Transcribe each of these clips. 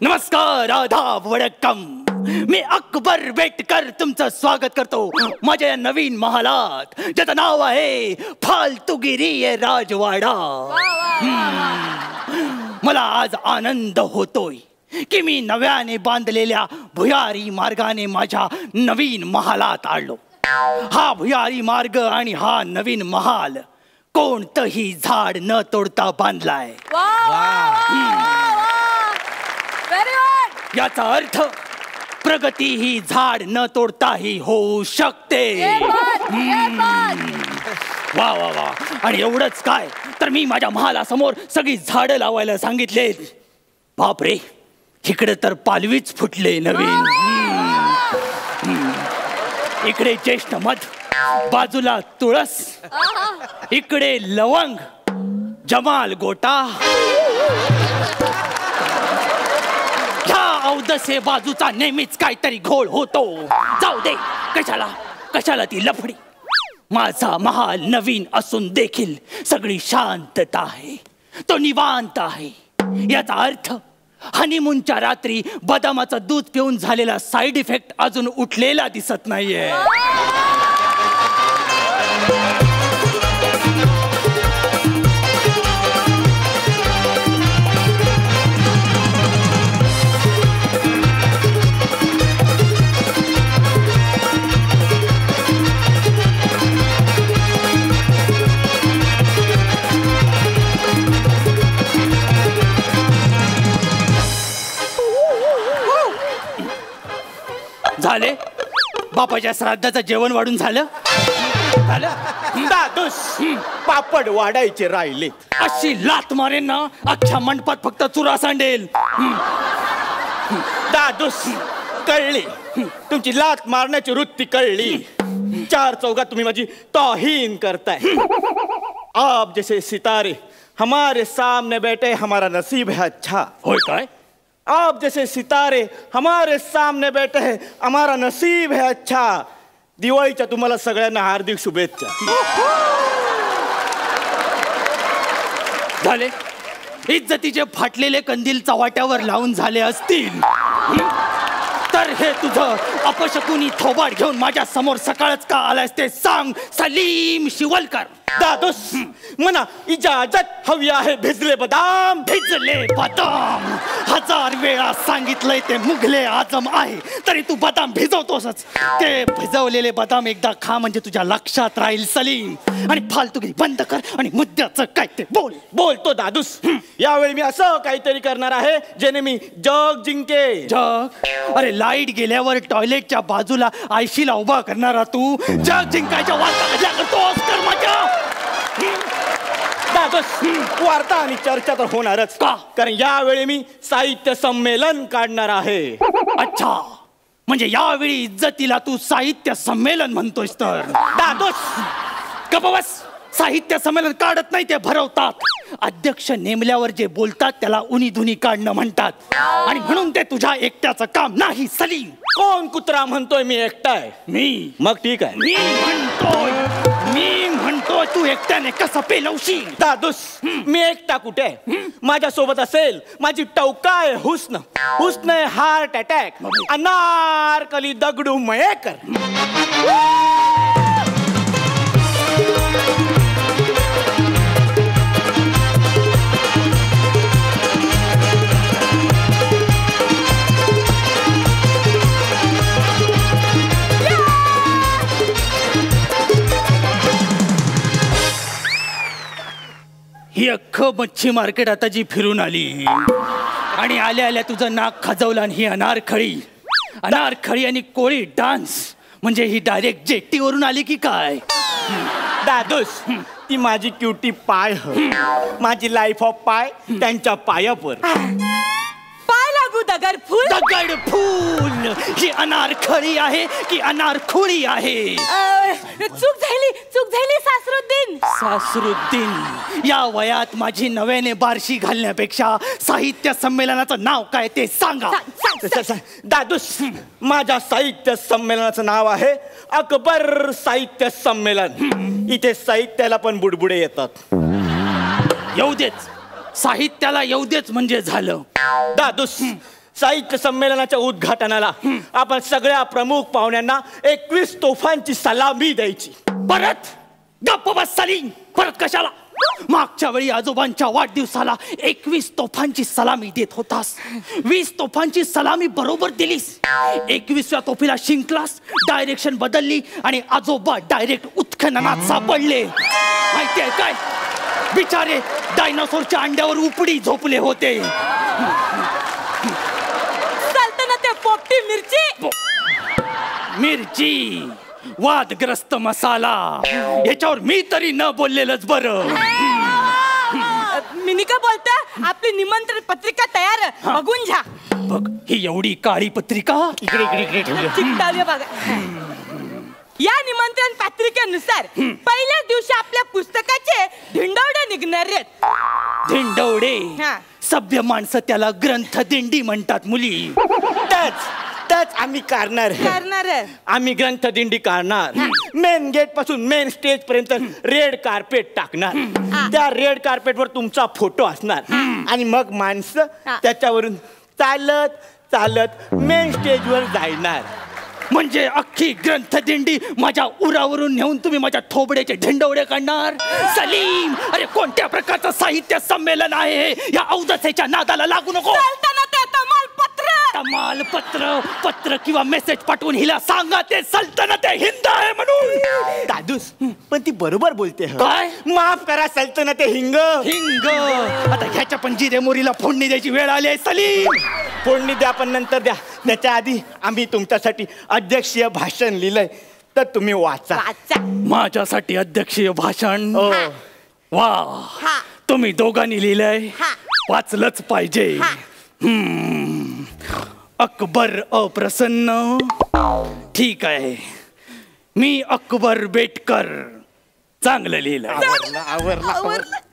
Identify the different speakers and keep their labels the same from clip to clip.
Speaker 1: नमस्कार, आदाब, वडक्कम. मी अकबर बेटकर तुमचं स्वागत करतो माझ्या या नवीन महालात, ज्याचं नाव आहे फालतूगिरी राजवाडा. मला आज आनंद होतोय की मी नव्याने बांधलेल्या भुयारी मार्गाने माझ्या नवीन महालात आलो. हा भुयारी मार्ग आणि हा नवीन महाल कोणतंही झाड न तोडता बांधलाय. याचा अर्थ प्रगती ही झाड न तोडताही होऊ शकते. वा वा वा. आणि एवढंच काय, तर मी माझ्या महालासमोर सगळी झाडं लावायला सांगितले. बापरे, इकडे तर पालवीच फुटले नवीन. इकडे ज्येष्ठ मध, बाजूला तुळस, इकडे लवंग, जमाल गोटा. ह्या अवदसे बाजूचा नेहमीच काहीतरी घोळ होतो. जाऊ दे, कशाला ती लफडी. माझा महाल नवीन असून देखील सगळी शांतता आहे, तो निवांत आहे. याचा अर्थ हनीमूनच्या रात्री बदामाचं दूध पिऊन झालेला साइड इफेक्ट अजून उठलेला दिसत नाहीये. झाले बापाच्या श्राद्धाचं जेवण वाढून झालं.
Speaker 2: दादूस, पापड वाढायचे राहिले.
Speaker 1: अशी लात मारेन ना, अख्ख्या मंडपात फक्त चुरा सांडेल.
Speaker 2: दादूस, कळली तुमची लात मारण्याची वृत्ती कळली. चार चौघात तुम्ही माझी तौहीन करताय. आप जैसे सितारे हमारे सामने बैठे, हमारा नसीब है अच्छा.
Speaker 1: होय काय?
Speaker 2: आप जैसे सितारे हमारे सामने बैठे हैं, हमारा नसीब है अच्छा. दिवाळीच्या तुम्हाला सगळ्यांना हार्दिक शुभेच्छा.
Speaker 1: झाले इज्जतीचे फाटलेले कंदील चव्हाट्यावर लावून झाले असतील, तर हे तुझं अपशकुनी थोबाड घेऊन माझ्या समोर सकाळच का आलायस ते सांग सलीम शिवलकर.
Speaker 2: दादूस, मना इजाजत हवी आहे. भिजले बदाम.
Speaker 1: भिजले बदाम 1000 वेळा सांगितलंय ते मुघले आजम आहे, तरी तू बदाम भिजवतोसच. ते भिजवलेले बदाम एकदा खा म्हणजे तुझ्या लक्षात राहील सलीम. आणि फालतूगिरी बंद कर आणि मुद्द्याचं काय ते बोल.
Speaker 2: बोलतो दादूस. यावेळी मी असं काहीतरी करणार आहे जेणे मी जग जिंके.
Speaker 1: जग? अरे लाईट गेल्यावर टॉयलेटच्या बाजूला आयशीला उभा करणारा तू जग जिंकायच्या वार्ता करतोस तर माझ्या.
Speaker 2: दादूस, वार्ता आणि चर्चा तर होणारच
Speaker 1: का?
Speaker 2: कारण यावेळी मी साहित्य संमेलन काढणार आहे.
Speaker 1: अच्छा, म्हणजे यावेळी इज्जतीला तू साहित्य संमेलन म्हणतोस तर.
Speaker 2: दादूस,
Speaker 1: गप्प बस. साहित्य संमेलन काढत नाही, ते भरवतात. अध्यक्ष नेमल्यावर जे बोलतात त्याला उनी धुनी काढणं म्हणतात, आणि म्हणून ते तुझ्या एकट्याचं काम नाही सलीम.
Speaker 2: कोण कुत्रा म्हणतोय मी एकटाय?
Speaker 1: मी.
Speaker 2: मग ठीक आहे,
Speaker 1: मी म्हणतोय तू एकट्याने कसं पेलवशील.
Speaker 2: दादूस, मी एकटा कुठे? माझ्या सोबत असेल माझी टवकाय हुस्न. हुस्न हार्ट अटॅक, अनारकली दगडू मयेकर.
Speaker 1: ही अख्खं मच्छी मार्केट आता जी फिरून आली आणि आल्या आल्या तुझं नाक खाजवलं. आणि ही अनारखळी आणि कोळी डान्स म्हणजे ही डायरेक्ट जेट्टीवरून आली की काय?
Speaker 2: दादूस, ती माझी क्युटी पाय माझी लाईफ ऑफ पाय त्यांच्या पायावर.
Speaker 1: दगड फूल. ही अनारखळी आहे की अनारखुळी आहे?
Speaker 3: चूक झाली
Speaker 1: सासरुद्दीन. या वयात माझी नव्याने बारशी घालण्यापेक्षा साहित्य संमेलनाचं नाव काय ते सांगा.
Speaker 2: दादूस, माझ्या साहित्य संमेलनाचं नाव आहे अकबर साहित्य संमेलन. इथे साहित्याला पण बुडबुडे येतात.
Speaker 1: येऊ देच, साहित्याला येऊ देच म्हणजे झालं.
Speaker 2: दादूस, साहित्य संमेलनाच्या उद्घाटनाला आपण सगळ्या प्रमुख पाहुण्यांना 21 तोफांची सलामी द्यायची.
Speaker 1: परत गप्प बस सलीम. परत कशाला? मागच्या वेळी आजोबांच्या वाढदिवसाला 21 तोफांची सलामी देत होतास. 20 तोफांची सलामी बरोबर दिलीस. 21व्या तोफीला शिंकलास, डायरेक्शन बदलली आणि आजोबा डायरेक्ट उत्खननात सापडले. माहितीये काय? बिचारे डायनासोरच्या अंड्यावर उपडी झोपले होते.
Speaker 3: सल्तनते पोपटी मिरची.
Speaker 1: मिरची, वादग्रस्त मसाला, याच्यावर मी तरी न बोललेलंच बरं.
Speaker 3: मिनी का बोलता? आपली निमंत्रण पत्रिका तयार, बघून घ्या.
Speaker 1: बघ, ही एवढी काळी पत्रिका.
Speaker 2: इकडे
Speaker 3: चिकटावली बघा. या निमंत्रण पत्रिकेनुसार पहिल्याच दिवशी आपल्या पुस्तकाचे धिंडवडे निघणार आहेत.
Speaker 1: धिंडवडे?
Speaker 3: हा.
Speaker 1: सभ्य माणसं त्याला ग्रंथ दिंडी म्हणतात मुली.
Speaker 2: त्याच आम्ही करणार. आम्ही ग्रंथ दिंडी काढणार. मेन गेट पासून मेन स्टेज पर्यंत रेड कार्पेट टाकणार. त्या रेड कार्पेटवर तुमचा फोटो असणार आणि मग माणसं त्याच्यावरून चालत चालत मेन स्टेजवर जाणार.
Speaker 1: म्हणजे अख्खी ग्रंथ दिंडी माझ्या उरावरून नेऊन तुम्ही माझ्या थोबड्याचे ढिंडवडे काढणार? सलीम, अरे कोणत्या प्रकारचं साहित्य संमेलन आहे हे? या औदसेच्या नादाला लागू नको. तमालपत्र, पत्र किंवा मेसेज पाठवून हिला सांगा ते सल्तनत हिंद आहे म्हणून.
Speaker 2: दादूस, पण ती बरोबर बोलते.
Speaker 1: काय?
Speaker 2: माफ करा सल्तनत हिंग.
Speaker 1: हिंग? आता ह्याच्या पण जिरे मोरीला फोडणी द्यायची वेळ आली आहे सलीम.
Speaker 2: फोडणी द्या पण नंतर द्या. त्याच्या आधी आम्ही तुमच्यासाठी अध्यक्षीय भाषण लिहिलंय, तर तुम्ही वाचा.
Speaker 1: माझ्यासाठी अध्यक्षीय भाषण? वा, तुम्ही दोघांनी लिहिलंय, वाचलंच पाहिजे. अकबर अप्रसन्न. ठीक आहे, मी अकबर बेटकर. चांगलं लिहिलं.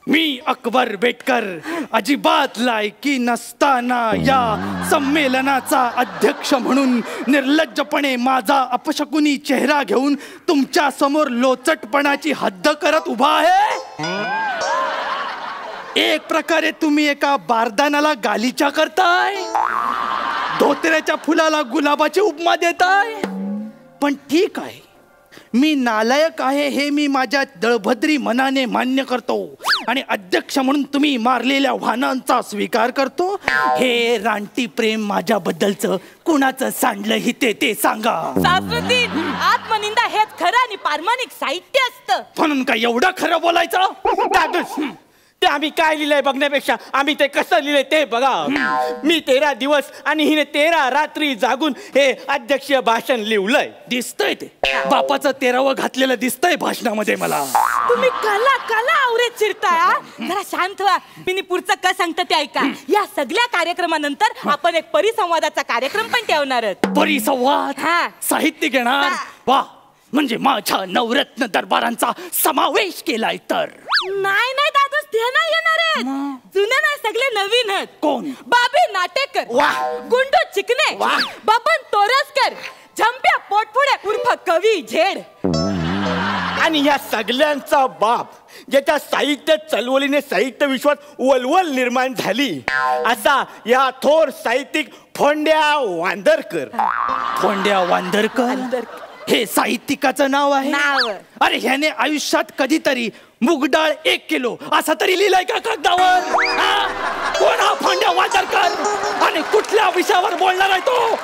Speaker 1: मी अकबर बेटकर अजिबात लायकी नसताना या संमेलनाचा अध्यक्ष म्हणून निर्लज्जपणे माझा अपशकुनी चेहरा घेऊन तुमच्या समोर लोचटपणाची हद्द करत उभा आहे. एक प्रकारे तुम्ही एका बारदानाला गालिचा करताय, धोत्र्याच्या फुलाला गुलाबाची उपमा देताय. पण ठीक आहे, मी नालायक आहे हे मी माझ्या दळभद्री मनाने मान्य करतो आणि अध्यक्ष म्हणून तुम्ही मारलेल्या वाहनांचा स्वीकार करतो. हे रानटी प्रेम माझ्याबद्दलचं कुणाचं सांडलं ही ते सांगा.
Speaker 3: आत्मनिंदा हेच खरं आणि प्रामाणिक साहित्य असतं.
Speaker 1: म्हणून काय एवढं खरं बोलायचं?
Speaker 2: दादूस, ते आम्ही काय लिहिलंय बघण्यापेक्षा आम्ही ते कसं लिहिलंय ते बघा. मी 13 दिवस आणि हिने 13 रात्री जागून हे अध्यक्षीय भाषण लिहिलंय.
Speaker 1: दिसतंय ते बापाचं 13वं घातलेलं दिसतंय भाषणामध्ये मला.
Speaker 3: तुम्ही कला आवरे चिरताय. जरा शांत व्हा. मी पुढचं का सांगतं ते ऐका. या सगळ्या कार्यक्रमानंतर आपण एक परिसंवादाचा कार्यक्रम पण ठेवणार आहोत.
Speaker 1: परिसंवाद? साहित्य घेणार? वा, म्हणजे माझ्या नवरत्न दरबारांचा समावेश केलाय तर?
Speaker 3: नाही दादूस, ते नाही येणार आहेत. जुने नाही, सगळे नवीन आहेत.
Speaker 1: कोण?
Speaker 3: बाबी नाटेकर, गुंडू चिकने, बबन तोरसकर, झंप्या पोटफुडे उर्फ कवी झेड.
Speaker 2: आणि या सगळ्यांचा बाप, ज्याच्या साहित्य चळवळीने साहित्य विश्वात वलवल निर्माण झाली, असा या थोर साहित्यिक फोंड्या वांदरकर.
Speaker 1: फोंड्या वांदरकर हे साहित्यिकाचं नाव आहे? अरे ह्याने आयुष्यात कधीतरी मुगडाळ 1 किलो असा तरी लिहिलाय का कागदावर? कोण हा फोंड्या वांदरकर आणि कुठल्या विषयावर बोलणार आहे तो?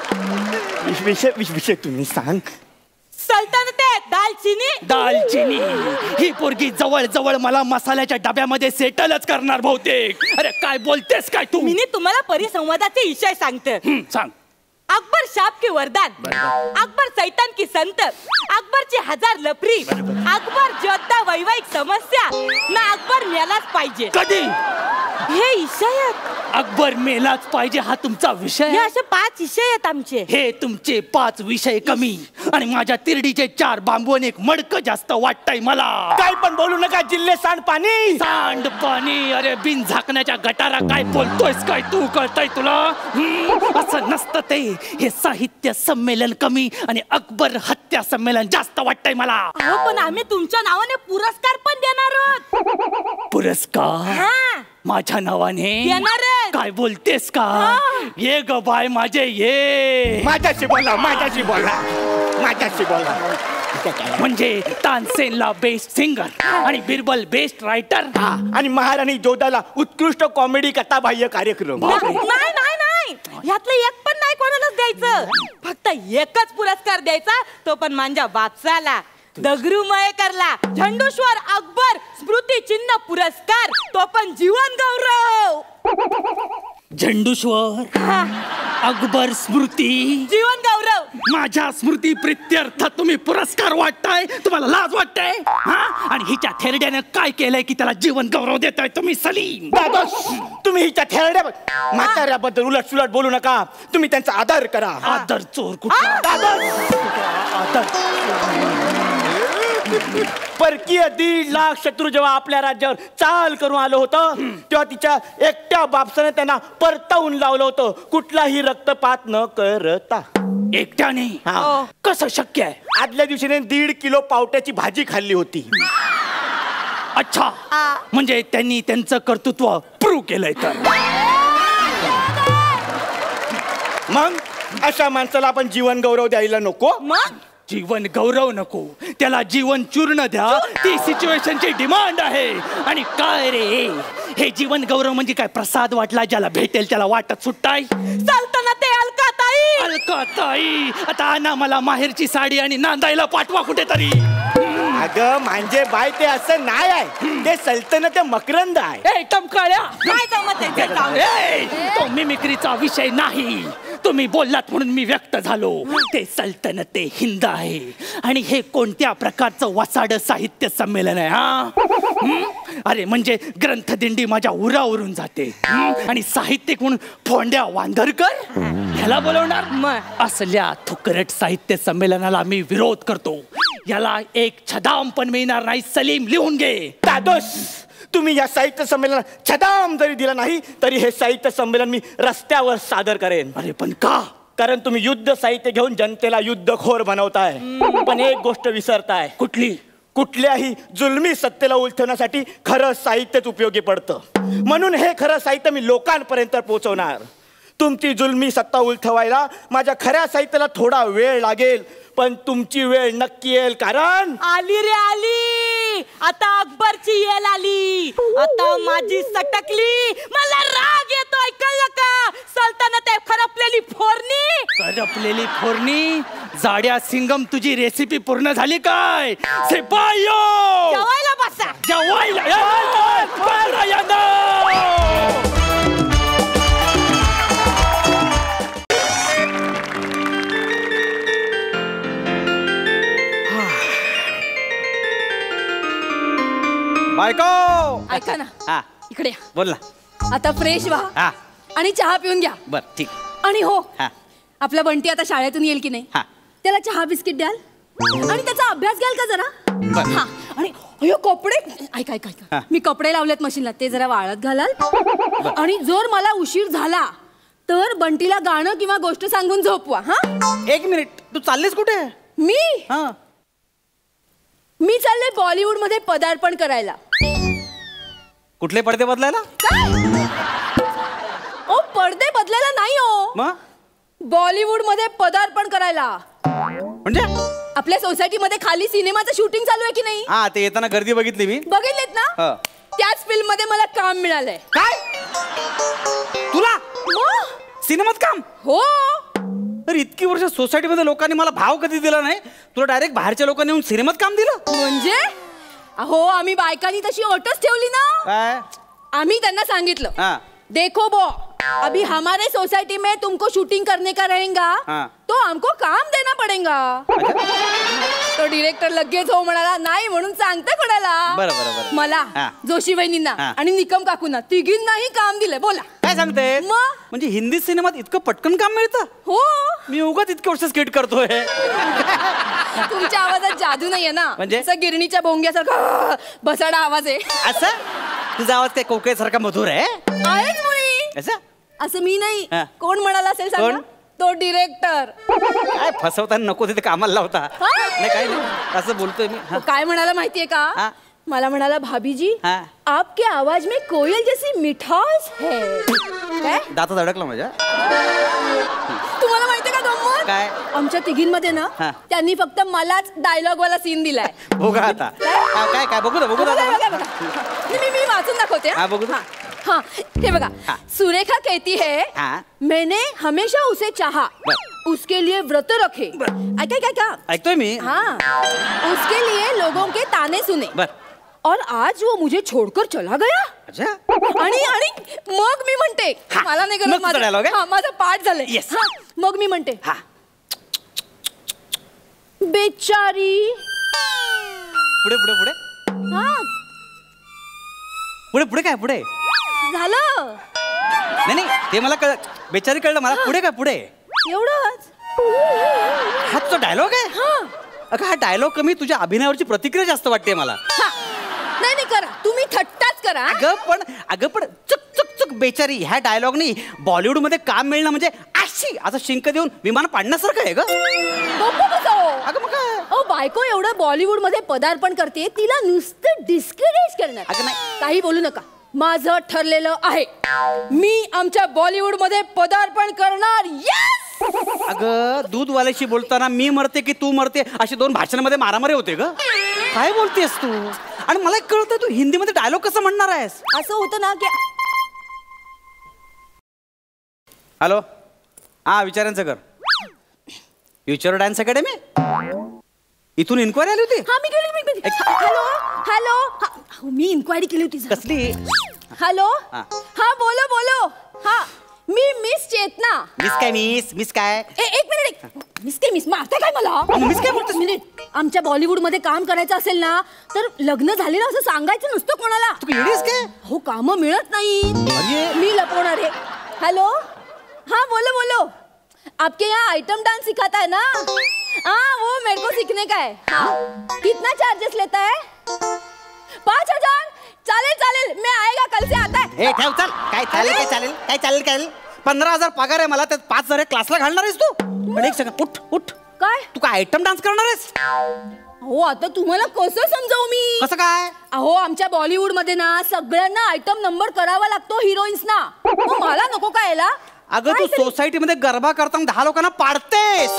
Speaker 2: विषय तुम्ही सांग.
Speaker 3: सल्तनते दालचिनी.
Speaker 1: ही पोरगी जवळ जवळ मला मसाल्याच्या डब्यामध्ये सेटलच करणार बहुतेक. अरे काय बोलतेस काय तू?
Speaker 3: मी तुम्हाला परिसंवादाचे विषय सांगते.
Speaker 1: सांग.
Speaker 3: अकबर शाप की वरदान, अकबर सैतान की संत, अकबरची 1000 लफरी, अकबर जोधा वैवाहिक समस्या ना अकबर मेलाच पाहिजे.
Speaker 1: कधी?
Speaker 3: हे विषय
Speaker 1: अकबर मेलाच पाहिजे हा तुमचा विषय?
Speaker 3: हे असे 5 विषय आहेत आमचे.
Speaker 1: हे तुमचे 5 विषय कमी आणि माझ्या तिरडीचे 4 बांबू आणि 1 मडकं जास्त वाटतंय मला.
Speaker 2: काय पण बोलू नका. जिल्हे सांडपाणी.
Speaker 1: सांडपाणी? अरे बिन झाकण्याच्या गटारा काय बोलतोयस काय तू? कळतंय तुला? असं नसतं ते. हे साहित्य संमेलन कमी आणि अकबर हत्या संमेलन जास्त वाटतंय मला.
Speaker 3: पण आम्ही तुमच्या नावाने पुरस्कार पण देणार आहोत.
Speaker 1: पुरस्कार? माझ्या नावाने
Speaker 3: येणारच.
Speaker 1: काय बोलतेस का? ये ग बाय माझे ये.
Speaker 2: माझ्याशी बोला, माझ्याशी बोला, माझ्याशी बोला.
Speaker 1: म्हणजे तानसेनला बेस्ट सिंगर आणि बिरबल बेस्ट रायटर
Speaker 2: आणि महाराणी जोधाला उत्कृष्ट कॉमेडी कथाबाह्य कार्यक्रम.
Speaker 3: नाही नाही नाही, यातलं एक पण नाही कोणालाच द्यायचं. फक्त एकच पुरस्कार द्यायचा, तो पण माझ्या बापसाला, दगरू मयेकरला. झंडूश्वर अकबर स्मृती चिन्ह पुरस्कार, तो पण जीवन गौरव.
Speaker 1: झंडूश्वर अकबर स्मृती
Speaker 3: जीवन गौरव.
Speaker 1: माझ्या स्मृती प्रित्यर्थ तुम्ही पुरस्कार वाटताय? तुम्हाला लाज वाटतंय? आणि हिच्या थेरड्यानं काय केलंय की त्याला जीवन गौरव देताय तुम्ही सलीम?
Speaker 2: तुम्ही हिच्या थेरड्या म्हाताऱ्याबद्दल उलट सुलट बोलू नका. तुम्ही त्यांचा आदर करा.
Speaker 1: आदर चोर कुठला?
Speaker 2: परकीय 1.5 लाख शत्रू जेव्हा आपल्या राज्यावर चाल करून आलं होतं, तेव्हा तिच्या एकट्या बापसाने त्यांना परतवून लावलं होतं, कुठलाही रक्तपात न करता.
Speaker 1: एकट्याने? कसं शक्य आहे?
Speaker 2: आदल्या दिवशीने 1.5 किलो पावट्याची भाजी खाल्ली होती.
Speaker 1: अच्छा, म्हणजे त्यांनी त्यांचं कर्तृत्व प्रूव्ह केलंय. तर
Speaker 2: मग अशा माणसाला आपण जीवन गौरव द्यायला नको?
Speaker 3: मग
Speaker 1: जीवन गौरव नको, त्याला जीवन चूर्ण द्या. ती सिच्युएशनची डिमांड आहे. आणि काय रे, हे जीवन गौरव म्हणजे काय? प्रसाद वाटला, ज्याला भेटेल त्याला वाटत सुट्टाय.
Speaker 3: सल्तनते अलकाताई.
Speaker 1: अलकाताई, आता आणा मला माहेरची साडी आणि नांदायला पाठवा कुठेतरी.
Speaker 2: अगं म्हणजे बाय, ते असं नाही आहे, ते सल्तनत मकरंद आहे.
Speaker 1: टमकाळ्या,
Speaker 3: काय जमत आहे ते काम?
Speaker 1: तो मिमिक्रीचा विषय नाही. तुम्ही बोललात म्हणून मी व्यक्त झालो. ते सल्तनते हिंद आहे. आणि हे कोणत्या प्रकारचं वसाड साहित्य संमेलन आहे? अरे म्हणजे ग्रंथदिंडी माझ्या उरावरून जाते आणि साहित्यिक म्हणून फोंड्या वांधरकर ह्याला बोलवणार? असल्या थुकरट साहित्य संमेलनाला मी विरोध करतो. याला एक छदाम पण मिळणार नाही. सलीम, लिहून घे.
Speaker 2: दादोस, तुम्ही या साहित्य संमेलनात छदाम जरी दिला नाही तरी हे साहित्य संमेलन मी रस्त्यावर सादर करेन.
Speaker 1: अरे पण का?
Speaker 2: कारण तुम्ही युद्ध साहित्य घेऊन जनतेला युद्धखोर बनवताय. पण एक गोष्ट विसरताय.
Speaker 1: कुठली?
Speaker 2: कुठल्याही जुलमी सत्तेला उलथवण्यासाठी खरं साहित्यच उपयोगी पडतं. म्हणून हे खरं साहित्य मी लोकांपर्यंत पोहोचवणार. तुमची जुलमी सत्ता उलथवायला माझ्या खऱ्या साहित्याला थोडा वेळ लागेल, पण तुमची वेळ नक्की येईल. कारण
Speaker 3: आली रे आली, आता अकबरची येल आली. आता माझी सटकली, मला राग येतोय, कळलं का? सल्तनत आहे खरपलेली फोरणी.
Speaker 1: करपलेली फोरणी? जाड्या सिंगम, तुझी रेसिपी पूर्ण झाली काय? सिपायो,
Speaker 3: जेवायला बसा.
Speaker 1: जेवायला
Speaker 2: बायको,
Speaker 4: ऐका ना, इकडे या.
Speaker 2: बोल ना.
Speaker 4: आता फ्रेश व्हा आणि चहा पिऊन घ्या.
Speaker 2: बर, ठीक.
Speaker 4: आणि हो, आपला बंटी आता शाळेतून येईल की नाही, त्याला चहा बिस्किट द्याल आणि त्याचा अभ्यास घ्याल का जरा? हा. आणि अयो कपडे, ऐका ऐका ऐका, मी कपडे लावलेत मशीनला, ते जरा वाळत घालाल. आणि जर मला उशीर झाला तर बंटीला गाणं किंवा गोष्ट सांगून झोपवा. हा,
Speaker 2: 1 मिनिट, तू चाललीस कुठे?
Speaker 4: मी चालले बॉलिवूड मध्ये पदार्पण करायला.
Speaker 2: कुठले पडदे बदलायला?
Speaker 4: ओ, पडदे बदलायला नाही हो, बॉलिवूड मध्ये पदार्पण करायला.
Speaker 2: म्हणजे
Speaker 4: आपल्या सोसायटी मध्ये खाली सिनेमाचं शूटिंग चालू आहे की नाही?
Speaker 2: हा, ते येताना गर्दी बघितली मी.
Speaker 4: बघितलेत ना? त्याच फिल्म मध्ये मला काम मिळालंय.
Speaker 2: काय? तुला सिनेमात काम?
Speaker 4: हो.
Speaker 2: अरे इतकी वर्ष सोसायटी मध्ये लोकांनी मला भाव कधी दिला नाही, तुला डायरेक्ट बाहेरच्या लोकांनी येऊन सिनेमात काम दिलं?
Speaker 4: म्हणजे अहो, आम्ही बायकांनी तशी अटच ठेवली ना. आम्ही त्यांना सांगितलं, देखो बो, अभी हमारे सोसाइटी में तुमको शूटिंग करने का रहेगा, तो हमको काम देना पड़ेगा. तो डिरेक्टर लगेच हो म्हणाला. नाही म्हणून सांगते कोणाला? मला, जोशी वहिनींना आणि निकम काकूंना, तिघींनाही काम दिलंय. बोला,
Speaker 2: काय सांगते? म्हणजे हिंदी सिनेमात इतकं पटकन काम मिळतं?
Speaker 4: हो.
Speaker 2: मी उगाच इतके वर्ष स्किट करतोय.
Speaker 4: तुमच्या आवाजात जादू नाहीये ना, म्हणजे गिरणीच्या भोंग्यासारखा बसाडा आवाज आहे.
Speaker 2: असं तुझा आवाज काय कोकळेसारखा मधुर आहे?
Speaker 4: आहेच मुली. असं मी नाही, कोण म्हणाला असेल सांगा? तो डिरेक्टर.
Speaker 2: काय फसवताना नको तिथे कामाला लावता? नाही, काय नाही, असं बोलतोय मी.
Speaker 4: काय म्हणाला माहितीये का? मला म्हणाला भाभीजी आपके आवाज में कोयल जैसी मिठास है. काय
Speaker 5: दातात अडकला माझ्या.
Speaker 4: तुम्हाला माहितीये का गंमत
Speaker 5: काय?
Speaker 4: आमच्या तिघींमध्ये ना त्यांनी फक्त मलाच डायलॉग वाला सीन दिलाय.
Speaker 5: बघा आता काय काय बघू बघू
Speaker 4: मी वाचून दाखवते. हाँ ये बघा. सुरेखा कहती है मैंने हमेशा उसे चाहा, उसके लिए व्रत रखे. क्या
Speaker 5: ऐकतोय मी.
Speaker 4: हाँ उसके लिए लोगों के ताने सुने और आज वो मुझे छोड़कर चला गया. आणि मग मी म्हणते मला नाही करत माझा पाठ झालंय. मग मी म्हणते बेचारी.
Speaker 5: पुढे पुढे पुढे
Speaker 4: हाँ
Speaker 5: पुढे पुढे काय पुढे
Speaker 4: झालं.
Speaker 5: नाही ते मला कळ बेचारी कळलं मला. पुढे काय पुढे
Speaker 4: एवढंच.
Speaker 5: हा तो डायलॉग आहे. अगं हा डायलॉग कमी तुझ्या अभिनयावरची प्रतिक्रिया जास्त वाटते मला.
Speaker 4: नाही करा तुम्ही थट्टाच करा.
Speaker 5: अगं पण चुक चुक चुक बेचारी ह्या डायलॉगनी बॉलिवूड मध्ये काम मिळणं म्हणजे अशी असं शिंक देऊन विमान पाडण्यासारखं आहे ग.
Speaker 4: अगं मग काय बायको एवढं बॉलिवूड मध्ये पदार्पण करते तिला नुसतं डिस्करेज करणार.
Speaker 5: अगं नाही
Speaker 4: काही बोलू नका. माझं ठरलेलं आहे मी आमच्या बॉलिवूड मध्ये पदार्पण करणार.
Speaker 5: अगं दूधवाल्याशी बोलताना मी मरते की तू मरते अशी दोन भाषणांमध्ये मारामारी होते ग. काय बोलतेस तू. आणि मला एक कळतं तू हिंदीमध्ये डायलॉग कसं म्हणणार आहेस.
Speaker 4: असं होतं ना की
Speaker 5: हॅलो हा विचारांचं कर. फ्युचर डान्स अकॅडमी इथून इन्क्वायरी आली होती.
Speaker 4: हा मी गेली. हॅलो मी इन्क्वायरी केली होती.
Speaker 5: कसली.
Speaker 4: हॅलो हा बोलो हा मी मिस चेतना.
Speaker 5: मिस काय
Speaker 4: एक मिनिट मिस मारता काय मला.
Speaker 5: मिस काय बोलतोस.
Speaker 4: मिनिट आमच्या बॉलिवूड मध्ये काम करायचं असेल ना तर लग्न झालेलं असं सांगायचं नसतं कोणाला.
Speaker 5: तू येडीस काय.
Speaker 4: हो काम मिळत नाही मी लपवणार आहे. हेलो हाँ बोलो आपके यहाँ आइटम डांस सिखाता है ना. हाँ वो मेरे को सीखने का है. हाँ कितना चार्जेस लेता है. 5,000. चालेल मैं आएगा कल से आता है.
Speaker 5: ठेव चल. काय चालेल 15,000 पगार आहे मला. त्यात 5,000 क्लासला घालणार आहेस तू. पण एक सेकंड उठ
Speaker 4: काय
Speaker 5: तू काय आयटम डान्स करणार आहेस.
Speaker 4: हो आता तुम्हाला कसं समजावू मी.
Speaker 5: कसं काय.
Speaker 4: अहो आमच्या बॉलिवूड मध्ये ना सगळ्यांना आयटम नंबर करावा लागतो हिरोईन्स ना. मला नको काय याला.
Speaker 5: अगं तू सोसायटी मध्ये गरबा करताना 10 लोकांना पाडतेस.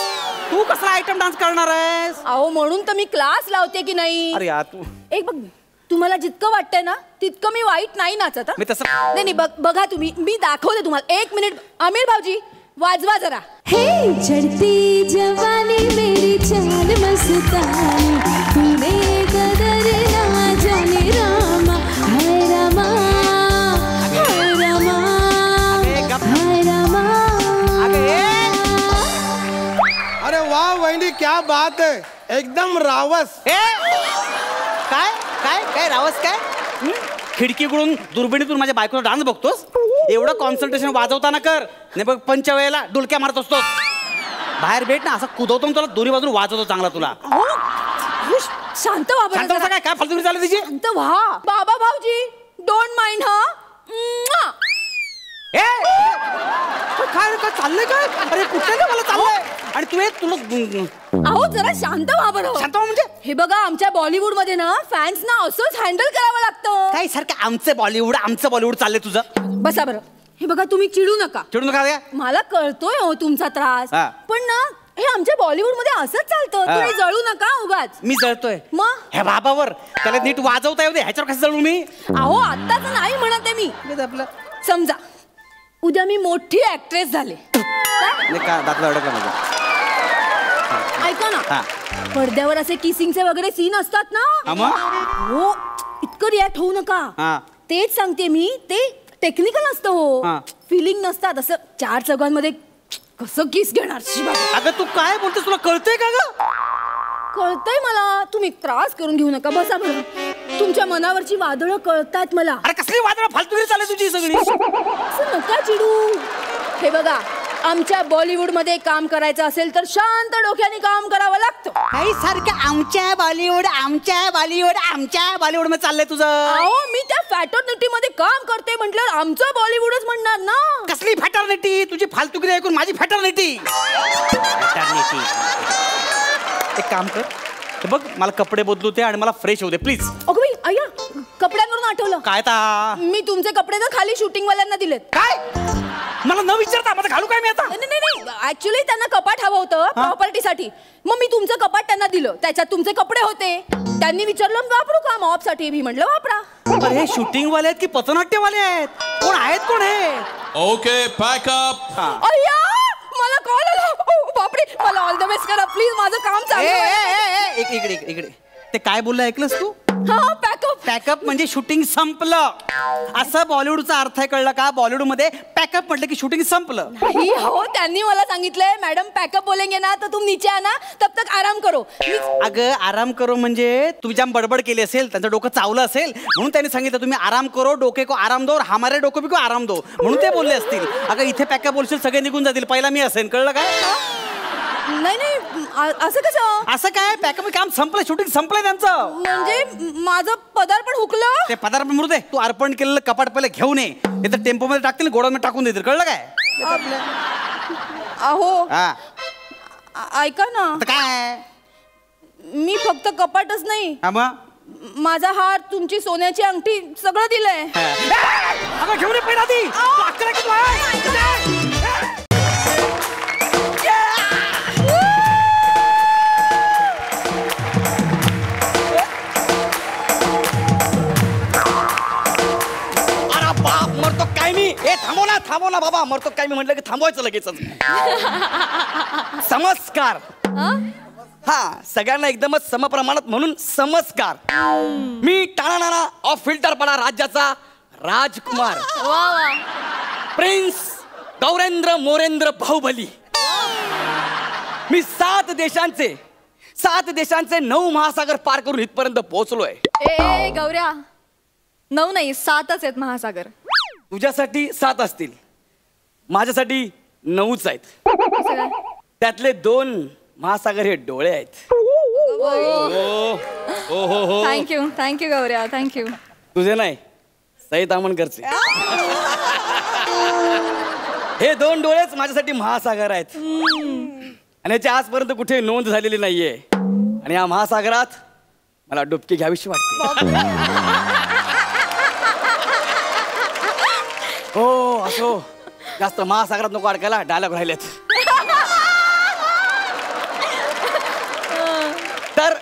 Speaker 5: तू कसला आयटम डान्स करणार आहेस.
Speaker 4: अहो म्हणून तर मी क्लास लावते की नाही.
Speaker 5: अरे यार तू
Speaker 4: एक बघ तुम्हाला जितकं वाटतंय ना तितकं मी वाईट नाही नाचत.
Speaker 5: मी तसं
Speaker 4: नाही बघा तुम्ही मी दाखवते तुम्हाला. 1 मिनिट आमिर भाऊजी वाजवा जरा.
Speaker 6: हे चढ़ती जवानी मेरी चाल मस्तानी तूने कदर ना जाने रामा हाय रामा हाय रामा हाय रामा.
Speaker 7: अरे वाह वहिनी क्या बात है एकदम रावस.
Speaker 5: काय काय काय रावस काय. खिडकीकडून दुर्बिणीतून माझ्या बायकोचा डान्स बघतोस. एवढं कॉन्सन्ट्रेशन वाजवताना कर. नाही बघ पंचवेळेला डुलक्या मारत असतो. बाहेर भेट ना असं कुदवतो तुला दोन्ही बाजून वाजवतो चांगला तुला.
Speaker 4: शांत व्हा.
Speaker 5: काय फालतू चालू तिची.
Speaker 4: शांत व्हा बाबा भाऊजी डोंट माइंड.
Speaker 5: काय चाललंय काय. अरे कुठे मला चाललंय. आणि तू तुला
Speaker 4: अहो जरा शांत व्हा बरं.
Speaker 5: शांत म्हणजे हे
Speaker 4: बघा आमच्या बॉलिवूड मध्ये ना फॅन्स ना असंच हँडल करावं लागतं.
Speaker 5: काय सारखं आमचं बॉलिवूड चाललंय तुझं.
Speaker 4: बसा बरं. हे बघा तुम्ही चिडू नका. मला कळतोय हो तुमचा त्रास. पण ना हे आमच्या बॉलिवूड मध्ये असंच चालतं. तुम्ही जळू नका उगाच.
Speaker 5: मी जळतोय
Speaker 4: मग
Speaker 5: ह्या बाबावर. त्याला नीट वाजवता येऊ दे. ह्याच्यावर कसं जळू मी.
Speaker 4: अहो आत्ताच नाही म्हणते मी.
Speaker 5: आपलं
Speaker 4: समजा उद्या मी मोठी ऍक्ट्रेस झाले.
Speaker 5: दाखला अडकला माझा.
Speaker 4: ऐका ना पडद्यावर असे किसिंगचे वगैरे सीन असतात ना. हो इतकं रिॲक्ट होऊ नका. तेच सांगते मी. ते टेक्निकल असतं हो. फिलिंग नसतात. असं 4 चौघांमध्ये कसं किस घेणार.
Speaker 5: अगं तू काय बोलतेस. तुला कळतंय का ग.
Speaker 4: कळतंय मला. तुम्ही त्रास करून घेऊ नका. बसा बरं. तुमच्या मनावरची वादळं कळतात मला.
Speaker 5: अरे कसली वादळ फालतूगिरी चालली तुझी सगळी.
Speaker 4: असं नका चिडू. हे बघा आमच्या बॉलिवूड मध्ये काम करायचं असेल तर शांत डोक्याने काम करावं लागतं.
Speaker 5: काही सारखं आमच्या बॉलिवूड मध्ये चाललंय तुझं.
Speaker 4: अहो मी त्या फॅटर्निटी मध्ये काम करते म्हटल्यावर आमचं बॉलिवूडच म्हणणार ना.
Speaker 5: कसली फॅटर्निटी. तुझी फालतूगिरी ऐकून माझी फॅटर्निटी. एक काम कर बघ मला कपडे बदलू दे आणि मला फ्रेश होऊ दे प्लीज.
Speaker 4: अगं बाई अय्या कपड्यांवरून आठवलं.
Speaker 5: काय ता?
Speaker 4: मी तुमचे कपडे तर खाली शूटिंग वाल्यांना दिलेत.
Speaker 5: काय? मला न विचारता माझं घालू काय मी आता?
Speaker 4: नाही ऍक्च्युली त्यांना कपाट हवं होतं प्रॉपर्टीसाठी. मग मी तुमचं कपाट त्यांना दिलं. त्याच्यात तुमचे कपडे होते. त्यांनी विचारलं वापरू का मॉप साठी. मी म्हटलं वापरा.
Speaker 5: अरे हे शूटिंग वाले आहेत की पथनाट्यवाले आहेत? कोण आहेत कोण हे?
Speaker 8: Okay pack up.
Speaker 4: अय्या मला कॉल आला. बापरे मला ऑल द बेस्ट करा प्लीज. माझं काम चालू आहे.
Speaker 5: इकडे ते काय बोललं ऐकलंस तू?
Speaker 4: हा पॅकअप.
Speaker 5: पॅकअप म्हणजे शूटिंग संपलं असं बॉलिवूडचा अर्थ आहे, कळलं का? बॉलिवूड मध्ये पॅकअप म्हटलं की शूटिंग संपलं.
Speaker 4: हो त्यांनी मला सांगितलंय मॅडम पॅकअप बोलेंगे ना तर तुम नीचे आना तब तक आराम करो.
Speaker 5: अगं आराम करो म्हणजे तुम्ही जाम बडबड केली असेल, त्यांचं डोकं चावलं असेल म्हणून त्यांनी सांगितलं तुम्ही आराम करो, डोके को आराम दो, हमारे डोको भी को आराम दो म्हणून ते बोलले असतील. अगं इथे पॅकअप बोलशील सगळे निघून जातील, पहिला मी असेल, कळलं काय?
Speaker 4: नाही असं कसं?
Speaker 5: असं काय? पॅकअप काम संपलं, शूटिंग संपलंय त्यांचं.
Speaker 4: म्हणजे माझं पदार्पण हुकलं.
Speaker 5: ते पदार्पण मरू दे, तू अर्पण केलेलं कपाट पहिले घेऊन ये, ते तर टेम्पो मध्ये टाकतील गोडाऊन टाकून देतील, कळलं काय?
Speaker 4: अहो ऐका ना.
Speaker 5: आता काय?
Speaker 4: मी फक्त कपाटच नाही माझा हार तुमची सोन्याची अंगठी सगळं दिलंय.
Speaker 5: अगं घेऊन ये पहिला ती.
Speaker 2: थांबव ना बाबा, मरतो काय? मी म्हटलं की थांबवायचं लगेच. समस्कार. हा सगळ्यांना एकदमच समप्रमाणात म्हणून समस्कार. मी टाणाणारा ऑफ फिल्टरपणा राज्याचा राजकुमार प्रिन्स गौरेंद्र मोरेंद्र बाहुबली. मी 7 देशांचे 9 महासागर पार करून इथपर्यंत पोहोचलोय.
Speaker 4: ए गौऱ्या 9 नाही 7च आहेत महासागर.
Speaker 2: तुझ्यासाठी 7 असतील, माझ्यासाठी 9च आहेत. त्यातले 2 महासागर हे डोळे आहेत.
Speaker 4: थँक्यू गौऱ्या थँक्यू.
Speaker 2: तुझे नाही सई तामणकरचे. हे 2 डोळेच माझ्यासाठी महासागर आहेत आणि याची आजपर्यंत कुठे नोंद झालेली नाहीये. आणि या महासागरात मला डुबकी घ्यावीशी वाटते. हो असो, जास्त महासागरात नको अडकायला, डायलॉग राहिलेत. तर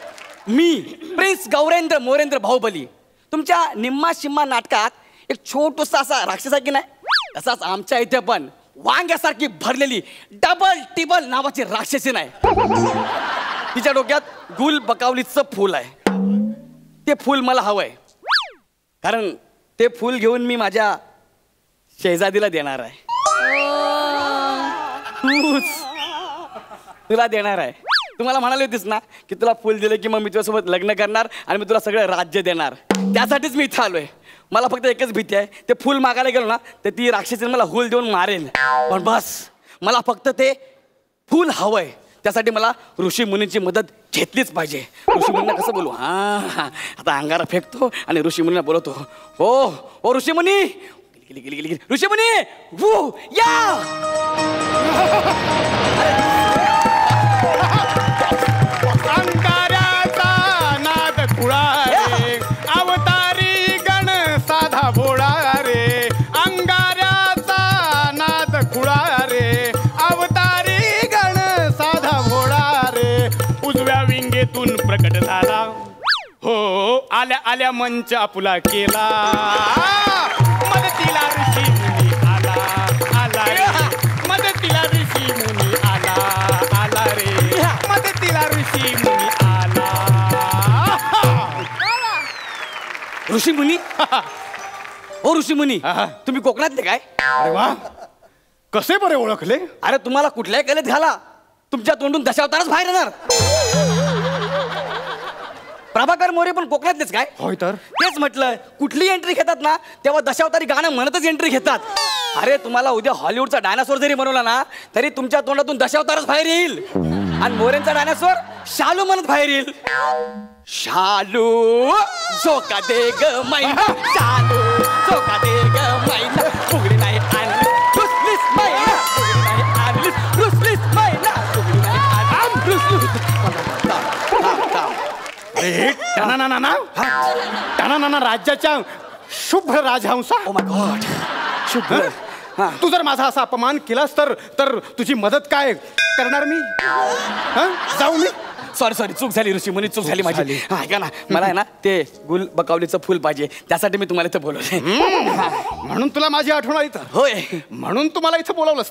Speaker 2: मी प्रिन्स गौरेंद्र मोरेंद्र बाहुबली तुमच्या निम्मा शिम्मा नाटकात एक छोटूसा असा राक्षस आहे की नाही, तसाच आमच्या इथे पण वांग्यासारखी भरलेली डबल टिबल नावाची राक्षसी नाही. तिच्या डोक्यात गुल बकावलीचं फूल आहे. ते फूल मला हवंय, कारण ते फूल घेऊन मी माझ्या शेजादीला देणार आहे. तुला देणार आहे. तुम्हाला म्हणाले होतीस ना की तुला फुल दिले की मग मी तुझ्यासोबत लग्न करणार आणि मी तुला सगळं राज्य देणार. त्यासाठीच मी इथं आलोय. मला फक्त एकच भीती आहे, ते फुल मागायला गेलो ना तर ती राक्षसी मला हुल देऊन मारेल. पण बस मला फक्त ते फुल हवंय. त्यासाठी मला ऋषी मुनींची मदत घेतलीच पाहिजे. ऋषी मुनींना कसं बोलू? हा आता अंगारा फेकतो आणि ऋषी मुनींना बोलवतो. हो ऋषी मुनी, ऋषी मुनी या.
Speaker 9: अंगाऱ्याचा नाद खुळा रे, अवतारी गण साधा भोळा रे. अंगाऱ्याचा नाद खुळा रे, अवतारी गण साधा भोळा रे. उजव्या विंगेतून प्रकट झाला, हो आल्या आल्या मंच आपुला केला. मदतीला ऋषी मुनी आला आला रे, मदतीला ऋषी मुनी आला आला रे, मदतीला ऋषी मुनी आला.
Speaker 2: ऋषी मुनी ओ ऋषी मुनी, तुम्ही कोकणातले काय?
Speaker 9: अरे वा, कसे बरे ओळखले?
Speaker 2: अरे तुम्हाला कुठल्याही कलेत घाला, तुमच्या तोंडून दशावतारच बाहेर येणार. प्रभाकर मोरे पण कोकणातलेच काय?
Speaker 9: होय तर
Speaker 2: तेच म्हटलं, कुठली एंट्री घेतात ना तेव्हा दशावतारी गाणं म्हणतच एंट्री घेतात. अरे तुम्हाला उद्या हॉलिवूडचा डायनासोर जरी बनवला ना तरी तुमच्या तोंडातून दशावतारच बाहेर येईल. आणि मोरेंचा डायनासोर शालू म्हणत बाहेर येईल. शालू झोका दे ग मैना, शालू झोका दे ग मैना, फुगडी नाही आणली रुसलीस मैना, फुगडी नाही आणली रुसलीस मैना, फुगडी नाही आणली रुसलीस.
Speaker 9: अरे
Speaker 2: टाना राज्याच्या शुभ राजहंसा.
Speaker 5: Oh my God. शुभ.
Speaker 2: तू जर माझा असा अपमान केलास तर तुझी मदत काय करणार मी? जाऊ मी?
Speaker 5: सॉरी चूक झाली ऋषीमुनी, चूक झाली माझी. ऐका ना, मला आहे ना ते गुल बकावलीचं फुल पाहिजे, त्यासाठी मी तुम्हाला इथं बोलवलंय.
Speaker 2: म्हणून तुला माझी आठवण आली तर?
Speaker 5: होय.
Speaker 2: म्हणून तुम्हाला इथं बोलवलंस?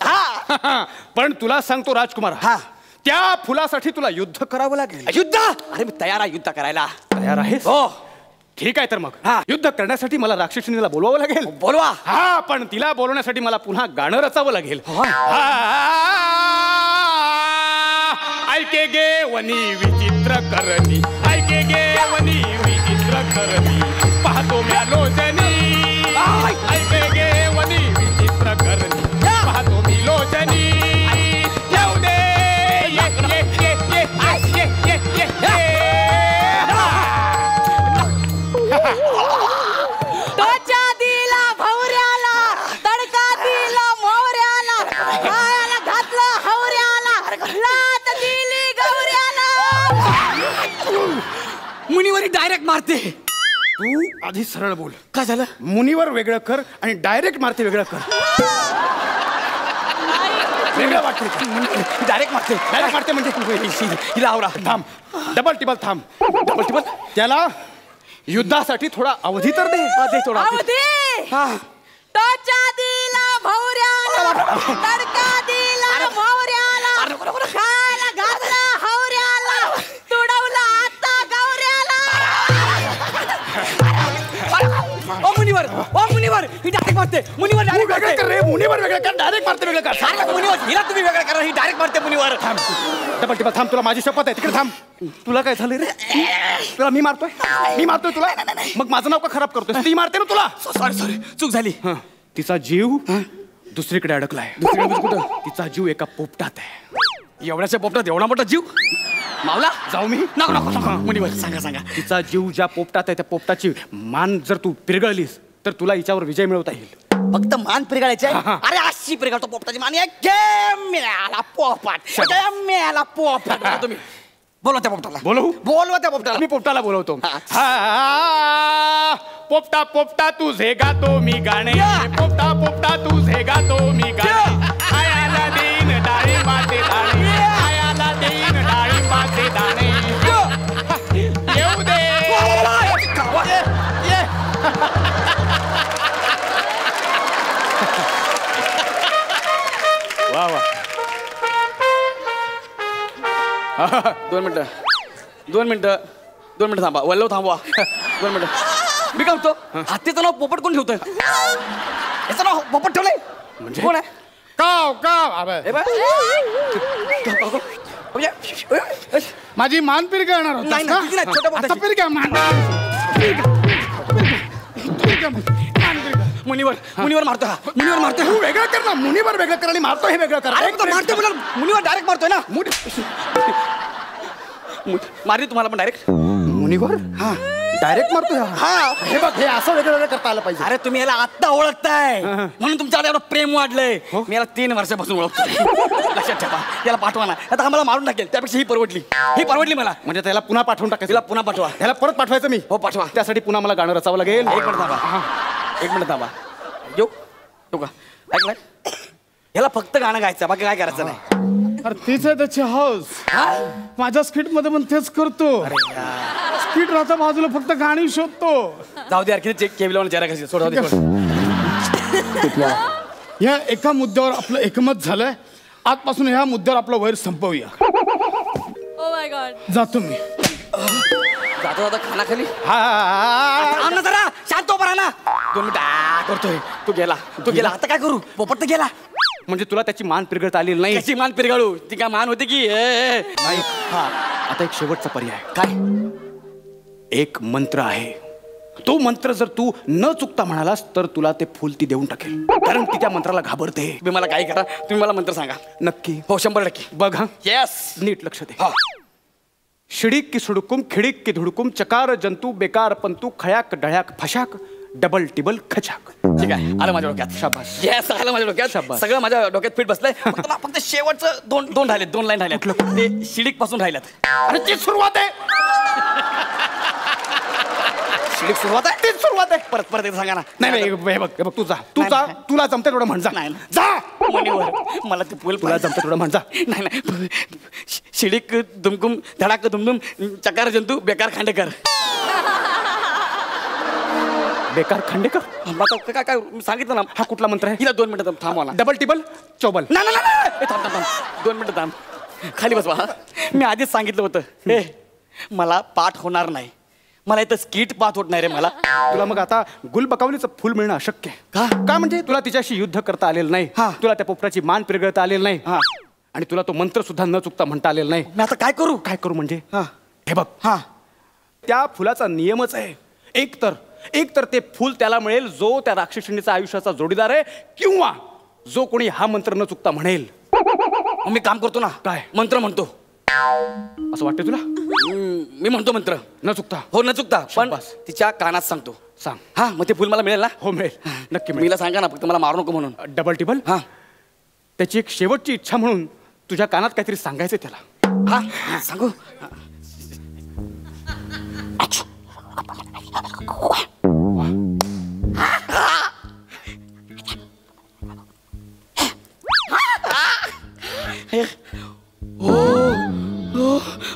Speaker 2: पण तुला सांगतो राजकुमार, त्या फुलासाठी तुला युद्ध करावं लागेल.
Speaker 5: युद्ध? अरे मी तयार आहे युद्ध करायला.
Speaker 2: तयार आहेस?
Speaker 5: हो.
Speaker 2: ठीक आहे तर मग युद्ध करण्यासाठी मला राक्षसीला बोलवावं लागेल.
Speaker 5: बोलवा.
Speaker 2: पण तिला बोलवण्यासाठी मला पुन्हा गाणं रचावं लागेल. ऐके गे वनी विचित्र करणी, ऐके गे वनी विचित्र करणी, पाहतो म्या लोचनी. ऐके गे वनी विचित्र करणी, पाहतो मी लोचनी. येऊ दे ये ये ये ये ये ये ये ये.
Speaker 3: टोचा दिला भवऱ्याला, तडका दिला मोहऱ्याला, पायाला घातलं हवऱ्याला, लात दिली गवऱ्याला.
Speaker 5: मुनीवरी डायरेक्ट मारते.
Speaker 2: तू आधी सरळ बोल.
Speaker 5: काय झालं?
Speaker 2: मुनीवर वेगळं कर आणि डायरेक्ट मारते वेगळं कर. वेगळं वाटते.
Speaker 5: डायरेक्ट मारते.
Speaker 2: डायरेक्ट मारते म्हणजे
Speaker 5: हिला आवरा.
Speaker 2: थांब. डबल टिबल थांब. डबल टिबल. त्याला युद्धासाठी थोडा अवधी तर दे.
Speaker 5: थोडा
Speaker 3: अवधी. टोचा दिला भवऱ्याला, तडका दिला मोहऱ्याला, खायला घातलं हवऱ्याला, तुडवलं आता गवऱ्याला.
Speaker 5: मुनीवर ही डायरेक्ट मारते. मुनीवर डायरेक्ट
Speaker 2: वेगळं कर रे. मुनीवर वेगळं कर, डायरेक्ट मारते वेगळं कर.
Speaker 5: मुनीवर हिला तुम्ही वेगळं करा, ही डायरेक्ट मारते मुनीवर.
Speaker 2: थांब. डबल टिबल थांब. तुला माझी शपथ आहे. तिकडे थांब. तुला काय झालं रे? तुला मी मारतोय तुला? मग माझं नाव का खराब करतोय? ती मारते ना तुला.
Speaker 5: सॉरी चूक झाली.
Speaker 2: तिचा जीव दुसरीकडे अडकलाय.
Speaker 5: दुसरीकडे कुठं?
Speaker 2: तिचा जीव एका पोपटात आहे.
Speaker 5: एवढ्याच्या पोपटात एवढा मोठा जीव? मावला
Speaker 2: जाऊ मी?
Speaker 5: नको. मुनीवर सांगा.
Speaker 2: तिचा जीव ज्या पोपटात आहे त्या पोपटाची मान जर तू पिरगळलीस तर तुला हिच्यावर विजय मिळवता येईल.
Speaker 5: फक्त मान पिरगाळायचे? अरे अशी पिरगाळतो पोपटाची मान. मिळाला पोपट. मिळाला पोपट. तुम्ही बोलवा त्या पोपटाला. बोलवा त्या पोपटाला.
Speaker 2: मी पोपटाला बोलवतो. पोपटा तुझे गातो मी गाणे. पोपटा तुझे गातो मी गाणे. आयाला देईन डाळिंबाचे दाणे, आयाला देईन डाळिंबाचे दाणे. येऊ दे. वा.
Speaker 5: 2 मिनिटं थांबा. वल्लव थांबवा. 2 मिनिटं. मी काय म्हणतो, हत्तीचं नाव पोपट कोण ठेवतोय? याचं नाव पोपट ठेवलंय म्हणजे कोण आहे?
Speaker 2: काव. माझी मान पिरगळणार होता.
Speaker 5: मुनीवर मारतो. मुनीवर मारतो.
Speaker 2: तू वेगळं कर ना. मुनीवर वेगळं कर आणि मारतो हे वेगळं कर.
Speaker 5: मारतो मुनीवर डायरेक्ट मारतोय ना. मारली तुम्हाला पण डायरेक्ट
Speaker 2: मुनीवर. डायरेक्ट मारतोय. हे बघ, हे असं वेगळं करता आलं पाहिजे.
Speaker 5: अरे तुम्ही याला आत्ता ओळखताय म्हणून तुमच्याकडे एवढं प्रेम वाढलंय. मी याला 3 वर्षापासून ओळखतो. लक्षात ठेवा. याला पाठवा ना. आता आम्हाला मारून टाकेल. त्यापेक्षा ही परवडली मला.
Speaker 2: म्हणजे त्याला पुन्हा पाठवून टाकायचं.
Speaker 5: तिला पुन्हा पाठवा.
Speaker 2: ह्याला परत पाठवायचं मी.
Speaker 5: हो पाठवा.
Speaker 2: त्यासाठी पुन्हा मला गाणं रचावं लागेल.
Speaker 5: एक मिनिट थांबा. येऊ का? ऐकलं? ह्याला फक्त गाणं गायचं, बाकी काय करायचं नाही.
Speaker 7: अरे तेच आहे त्याची हाऊस. माझ्या स्किट मध्ये पण तेच करतो. स्किट राहता बाजूला फक्त गाणी शोधतो.
Speaker 5: जाऊ दे यार, किती चेक केलं चेहरा कशी सोडा.
Speaker 7: या एका मुद्द्यावर आपलं एकमत झालंय. आजपासून ह्या मुद्द्यावर आपलं वैर संपवूया.
Speaker 4: Oh my God.
Speaker 7: जातो मी.
Speaker 5: जाता खानाखाली. जरा शांत हो ना. 2 मिनिट करतोय. तू गेला आता काय करू? पोपट तर गेला.
Speaker 2: म्हणजे तुला त्याची मान पिरगळता आलेली नाही.
Speaker 5: त्याची मान पिरगाळू? ती काय मान होती की
Speaker 2: नाही. आता एक शेवटचा पर्याय.
Speaker 5: काय?
Speaker 2: एक मंत्र आहे. तो मंत्र जर तू न चुकता म्हणालास तर तुला ते फुल ती देऊन टाकेल. कारण ती त्या मंत्राला घाबरते.
Speaker 5: तुम्ही मला काय करा, तुम्ही मला मंत्र सांगा.
Speaker 2: नक्की.
Speaker 5: हो 100%.
Speaker 2: बघ हा.
Speaker 5: येस.
Speaker 2: नीट लक्ष दे. शिडीक की सुडकुम, खिडीक की धुडकुम, चकार जंतू, बेकार पंतू, खळ्याक डळ्याक फशाक, डबल टिबल खचाक.
Speaker 5: ठीक आहे, आलं माझ्या डोक्यात. शाबास. येस, आलं माझ्या डोक्यात. सगळं माझ्या डोक्यात फिट बसलंय. फक्त शेवटचं दोन राहिलेत. 2 लाईन राहिल्यात. ते शिडीक पासून राहिल्यात.
Speaker 2: आणि ती सुरुवात आहे.
Speaker 5: शिडीक सुरुवात आहे.
Speaker 7: तीच सुरुवात आहे.
Speaker 5: परत परत एकदा सांगा ना.
Speaker 7: नाही हे बघ तू जा तुला जमते थोडं म्हण जा.
Speaker 5: नाही.
Speaker 7: जा
Speaker 5: मनीवर मला ते फुल
Speaker 7: तुला जमते थोडं म्हण जा.
Speaker 5: नाही शिडीक दुमकुम धडाक दुमदुम चकार जंतू बेकार खांडेकर.
Speaker 7: बेकार खांडेकर
Speaker 5: काय काय सांगितलं ना.
Speaker 7: हा कुठला मंत्र आहे?
Speaker 5: हिला 2 मिनिटं थांब मला.
Speaker 7: डबल टिबल चौबल.
Speaker 5: नाही थांब 2 मिनिटं थांब. खाली बस बा. मी आधीच सांगितलं होतं हे मला पाठ होणार नाही. मला इथं स्किट पाठ होत नाही रे मला.
Speaker 7: तुला मग आता गुलबकावलीचं फुल मिळणं अशक्य आहे. का म्हणजे तुला तिच्याशी युद्ध करता आलेलं नाही. तुला त्या पोपटाची मान पिरगळता आलेलं नाही. आणि तुला तो मंत्र सुद्धा न चुकता म्हणता आलेला नाही.
Speaker 5: मी आता काय करू
Speaker 7: म्हणजे हे बघ त्या फुलाचा नियमच आहे एक तर ते फुल त्याला मिळेल जो त्या राक्षसिणीचा आयुष्याचा जोडीदार आहे किंवा जो कोणी हा मंत्र न चुकता म्हणेल.
Speaker 5: मी काम करतो ना.
Speaker 7: काय
Speaker 5: मंत्र म्हणतो
Speaker 7: असं वाटतं तुला?
Speaker 5: मी म्हणतो मंत्र
Speaker 7: न चुकता.
Speaker 5: हो न चुकता पण तिच्या कानात सांगतो.
Speaker 7: सांग.
Speaker 5: हा मग ते फुल मला मिळेल ना?
Speaker 7: हो मिळेल नक्की.
Speaker 5: मीला सांगा ना फक्त मला मारू नको म्हणून.
Speaker 7: डबल टिबल त्याची एक शेवटची इच्छा म्हणून तुझ्या कानात काहीतरी सांगायचं त्याला.
Speaker 5: हा सांगू.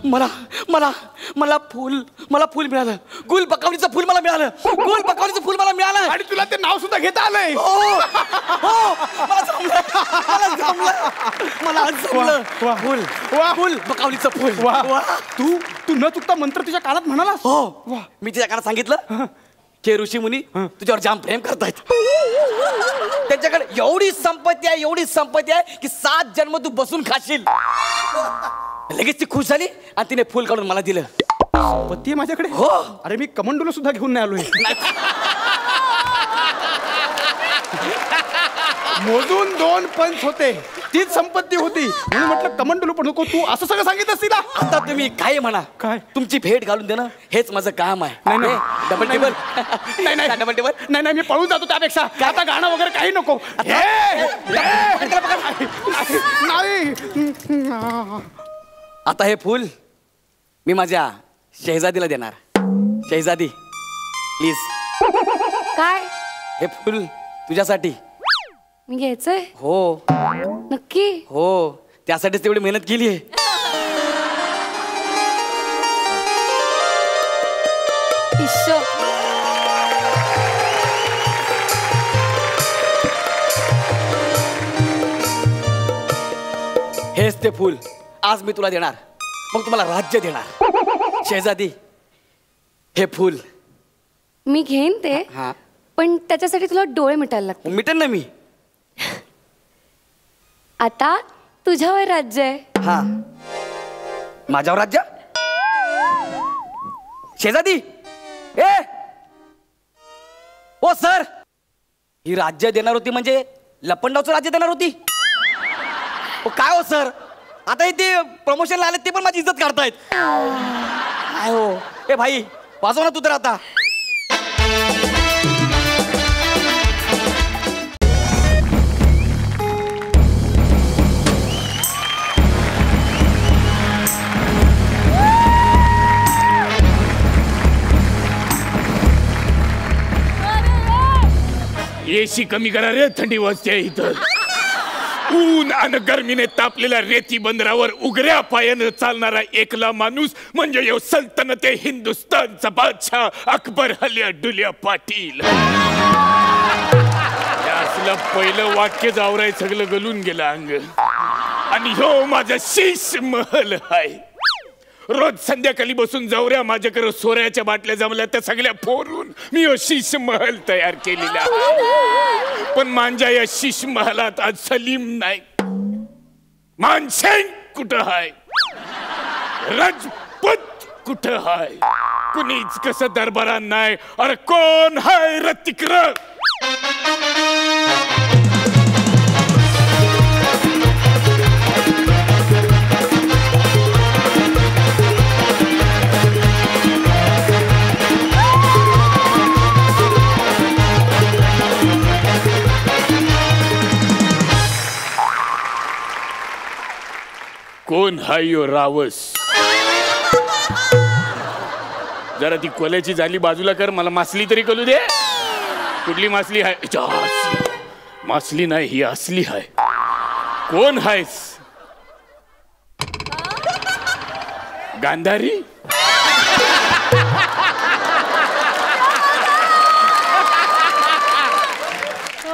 Speaker 5: मला मला मला फुल मिळालं. गुलबकावलीचं फुल मला मिळालं. गुलबकावलीचं फुल मला मिळालं.
Speaker 7: आणि तुला ते नाव सुद्धा घेता आलंय.
Speaker 5: मला जमलं. फुल फुल बकावलीचं फुल.
Speaker 7: तू न चुकता मंत्र तुझ्या कानात म्हणाला.
Speaker 5: हो मी तिच्या कानात सांगितलं की ऋषी मुनी तुझ्यावर जाम प्रेम करतायत. त्यांच्याकडे एवढी संपत्ती आहे की 7 जन्म तू बसून खाशील. लगेच ती खुश झाली आणि तिने फुल काढून मला दिलं.
Speaker 7: संपत्ती माझ्याकडे.
Speaker 5: हो.
Speaker 7: अरे मी कमंडूला सुद्धा घेऊन नाही आलोय. मोजून 2 पंच होते तीच संपत्ती होती म्हणून म्हटलं कमंडलू पण नको. तू असं सगळं सांगितलंस तिला.
Speaker 5: आता तुम्ही काय म्हणा
Speaker 7: काय
Speaker 5: तुमची भेट घालून देणं हेच माझं काम आहे.
Speaker 7: नाही
Speaker 5: डबल टेबल
Speaker 7: नाही डबल टेबल नाही मी पळून जातो त्यापेक्षा. आता गाणं वगैरे काही नको. नाही
Speaker 5: आता हे फुल मी माझ्या शहजादीला देणार. शहजादी प्लीज.
Speaker 10: काय
Speaker 5: हे फुल तुझ्यासाठी.
Speaker 10: मी घ्यायचंय?
Speaker 5: हो
Speaker 10: नक्की?
Speaker 5: हो त्यासाठीच तेवढी मेहनत केली आहे. हेच ते फुल आज मी तुला देणार. मग तुम्हाला राज्य देणार. शहजादी हे फुल
Speaker 10: मी घेईन ते. पण त्याच्यासाठी तुला डोळे मिटायला लागतील.
Speaker 5: मिटेन ना मी.
Speaker 10: आता तुझ्यावर राज्य आहे.
Speaker 5: हा माझ्यावर राज्य. शेजादी ए ओ सर ही राज्य देणार होती म्हणजे लपंडावचं राज्य देणार होती. काय हो सर आता इथे प्रमोशनला आले ते पण माझी इज्जत काढतायत. काय हो ए भाई वाजव ना तू तर आता.
Speaker 9: एसी कमी करा रे थंडी वाजते इथं. ऊन आणि गर्मीने तापलेल्या रेती बंदरावर उघड्या पायानं चालणारा एकला माणूस म्हणजे यो सल्तनते हिंदुस्थानचा बादशाह अकबर हल्या डुल्या पाटील. असलं पहिलं वाक्य जावराय सगळं गलून गेलं अंग. आणि ह्यो माझा शीश महल आहे. रोज संध्याकाळी बसून जावऱ्या माझ्याकडे सोऱ्याच्या बाटल्या जमल्या त्या सगळ्या फोडून मी शीश महल तयार केलेला. पण माझ्या या शीश महलात आज सलीम नाही. मानसिंग कुठं आहे? राजपूत कुठं आहे? कुणीच कसं दरबारात नाही. अरे कोण हाय रतिक्र? कोण हाय यो रावस? जरा ती कोल्याची जाली बाजूला कर, मला मासली तरी कळू दे. कुठली मासली आहे? मासली नाही, ही असली आहे. कोण आहेस? गांधारी?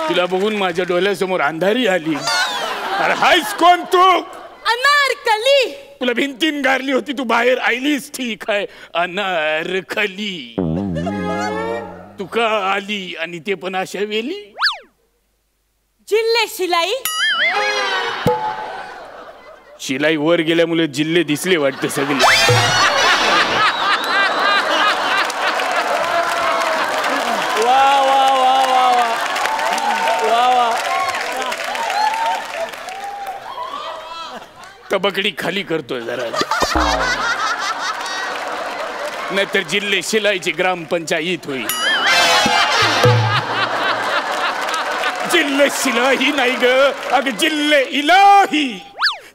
Speaker 9: तुला बघून माझ्या डोळ्यासमोर अंधारी आली. अरे हायस कोण तू?
Speaker 3: अनारकली.
Speaker 9: तुला भिंतीन गारली होती, तू बाहेर आलीस. ठीक आहे, अनारकली. तू का आली आणि ते पण अशा वेळी?
Speaker 3: जिल्हे शिलाई.
Speaker 9: शिलाई वर गेल्यामुळे जिल्हे दिसले वाटते सगळे.
Speaker 2: वा वा वा वा वा वा.
Speaker 9: तबकडी खाली करतोय जरा, नाहीतर जिल्हे शिलाईची ग्रामपंचायत होईल. जिल्हे शिलाही नाही ग, अग जिल्हे इलाही.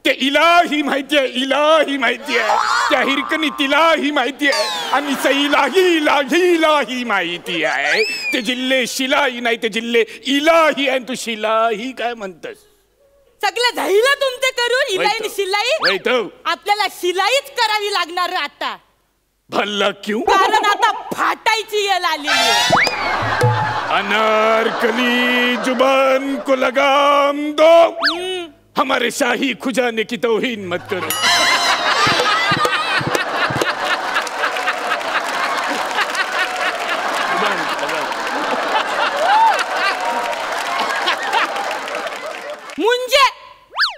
Speaker 9: ते इलाही माहितीये, इलाही माहितीये. त्या हिरकणी तिलाही माहितीये आणि सईलाही इलाही माहिती आहे. ते जिल्हे शिलाई नाही, ते जिल्हे इलाही आहे. तू शिलाही काय म्हणतस?
Speaker 3: सगळं झालं तुमचं करून. इलाई शिलाई आपल्याला शिलाईच करावी लागणार आता.
Speaker 9: भल्ला क्यों?
Speaker 3: कारण आता फाटायची वेळ आलेली आहे.
Speaker 9: अनारकली जुबान को लगाम दो, हमारे शाही खुजाने की तौहीन मत करो.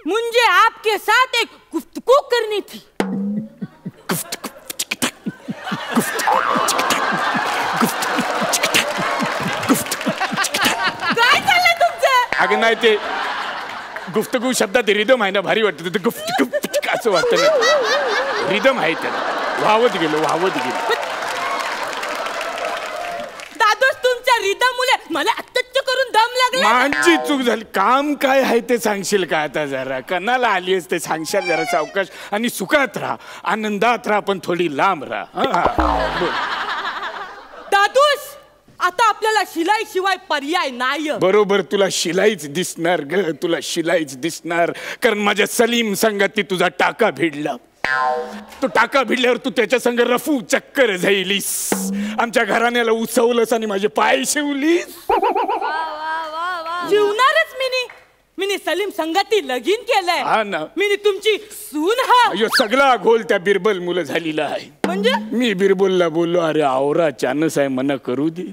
Speaker 3: मुझे आपके साथ एक गुफ्तगू करनी थी. काय चाललंय तुमचं?
Speaker 9: अगं नाही, ते गुफ्तगू शब्दात रिदम आहे ना, भारी वाटतं. ते गुफ्त असं वाटतं ना, रिदम आहे त्याला. वाहवत गेलो.
Speaker 3: दादोस तुमच्या रिदम मुले मला अटच करून दम लागला.
Speaker 9: माझी चूक झाली. काम काय आहे ते सांगशील का आता? जरा कणाला आलीस ते सांगशाल जरा सावकाश. आणि सुखात राहा, आनंदात राहा, पण थोडी लांब राहा.
Speaker 3: दादूस आता आपल्याला शिलाई शिवाय पर्याय नाही.
Speaker 9: बरोबर, तुला शिलाईच दिसणार ग, तुला शिलाईच दिसणार. कारण माझ्या सलीम संगाती तुझा टाका भिडला. तो टाका भिडल्यावर तू त्याच्या संग रफू चक्कर जाईलीस. आमच्या घराण्याला उसवलंस आणि माझे पाय शिवलीस.
Speaker 3: शिवणारच मिनी सलीम संगती लगीन केलंय.
Speaker 9: हा ना,
Speaker 3: मिनी तुमची सून. हा
Speaker 9: अयो सगळा घोल त्या बिरबल मुलं झालेला आहे.
Speaker 3: म्हणजे
Speaker 9: मी बिरबलला बोललो, अरे आवरा चानस आहे, मना करू दे.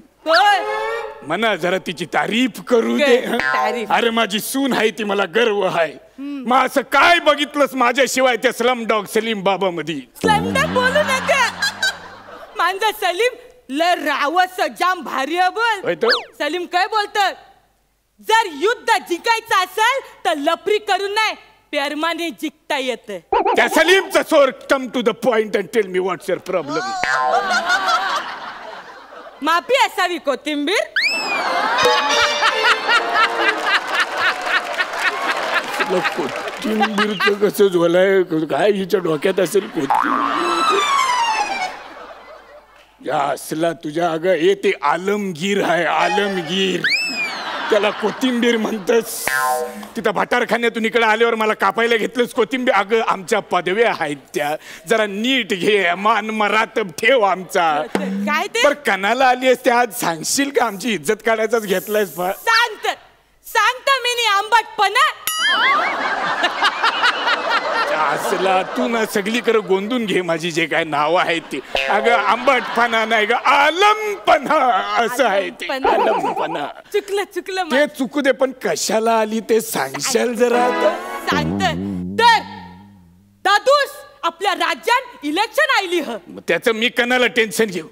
Speaker 9: मना जरा तिची तारीफ करू दे. अरे माझी सून आहे, ती मला गर्व आहे. मग असं काय बघितलंस माझ्याशिवाय त्या स्लम डॉग सलीम बाबा मध्ये?
Speaker 3: स्लम डॉग बोलू नका. माझा सलीम ल रावस जाम भारी बोल. सलीम काय बोलतात? जर युद्ध जिंकायचं असेल तर लपरी करून नाही, प्रेमाने जिंकता येतं.
Speaker 9: त्या सलीमचा सोर, come to the point and tell me what's your problem.
Speaker 3: माफी असावी कोथिंबीर.
Speaker 9: कोथिंबीरचं कसं झोलाय काय हिच्या डोक्यात असेल? कोथिंबीर असला तुझ्या अगं हे ते आलमगीर आहे, आलमगीर. त्याला कोथिंबीर म्हणतस. तिथं भटारखान्यातून इकडे आल्यावर मला कापायला घेतलंस कोथिंबीर. अगं आमच्या पदव्या आहेत त्या, जरा नीट घे, मान मरातब ठेव आमचा.
Speaker 3: काय ते?
Speaker 9: पर कणाला आली असते आज सांगशील का? आमची इज्जत काढायचाच घेतलायस.
Speaker 3: सांगत मी नी आंबटपणा.
Speaker 9: असला तू ना सगळीकडे गोंधून घे माझी जे काय नाव आहेत ते. अगं आंबटपणा नाही ग, आलमपणा असं आहे ते. आलमपणा.
Speaker 3: चुकलं
Speaker 9: ते चुकू दे, पण कशाला आली ते सांगशाल जरा?
Speaker 3: सांगत तर दादूस आपल्या राज्यात इलेक्शन आली.
Speaker 9: त्याचं मी कणाला टेन्शन घेऊ?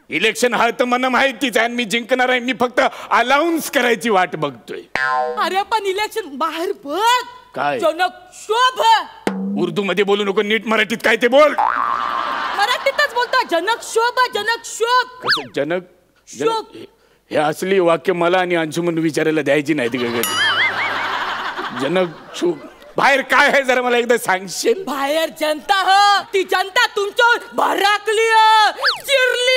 Speaker 9: इलेक्शन हा तर मला माहितीच आहे, मी जिंकणार आहे. मी फक्त अलाउन्स करायची वाट बघतोय.
Speaker 3: अरे पण इलेक्शन बाहेर बघ.
Speaker 9: काय?
Speaker 3: जनक शोभ.
Speaker 9: उर्दू मध्ये बोलू नको, नीट मराठीत काय ते बोल.
Speaker 3: मराठीतच बोलतो. जनक शोभ, जनक शोभ.
Speaker 9: जनक शोभ हे असली वाक्य मला आणि अंशुमन विचारायला द्यायची नाही ती. जनक शोभ बाहेर काय आहे जरा मला एकदा सांगशील?
Speaker 3: बाहेर जनता ती जनता तुमच्यावर भराकली चिरली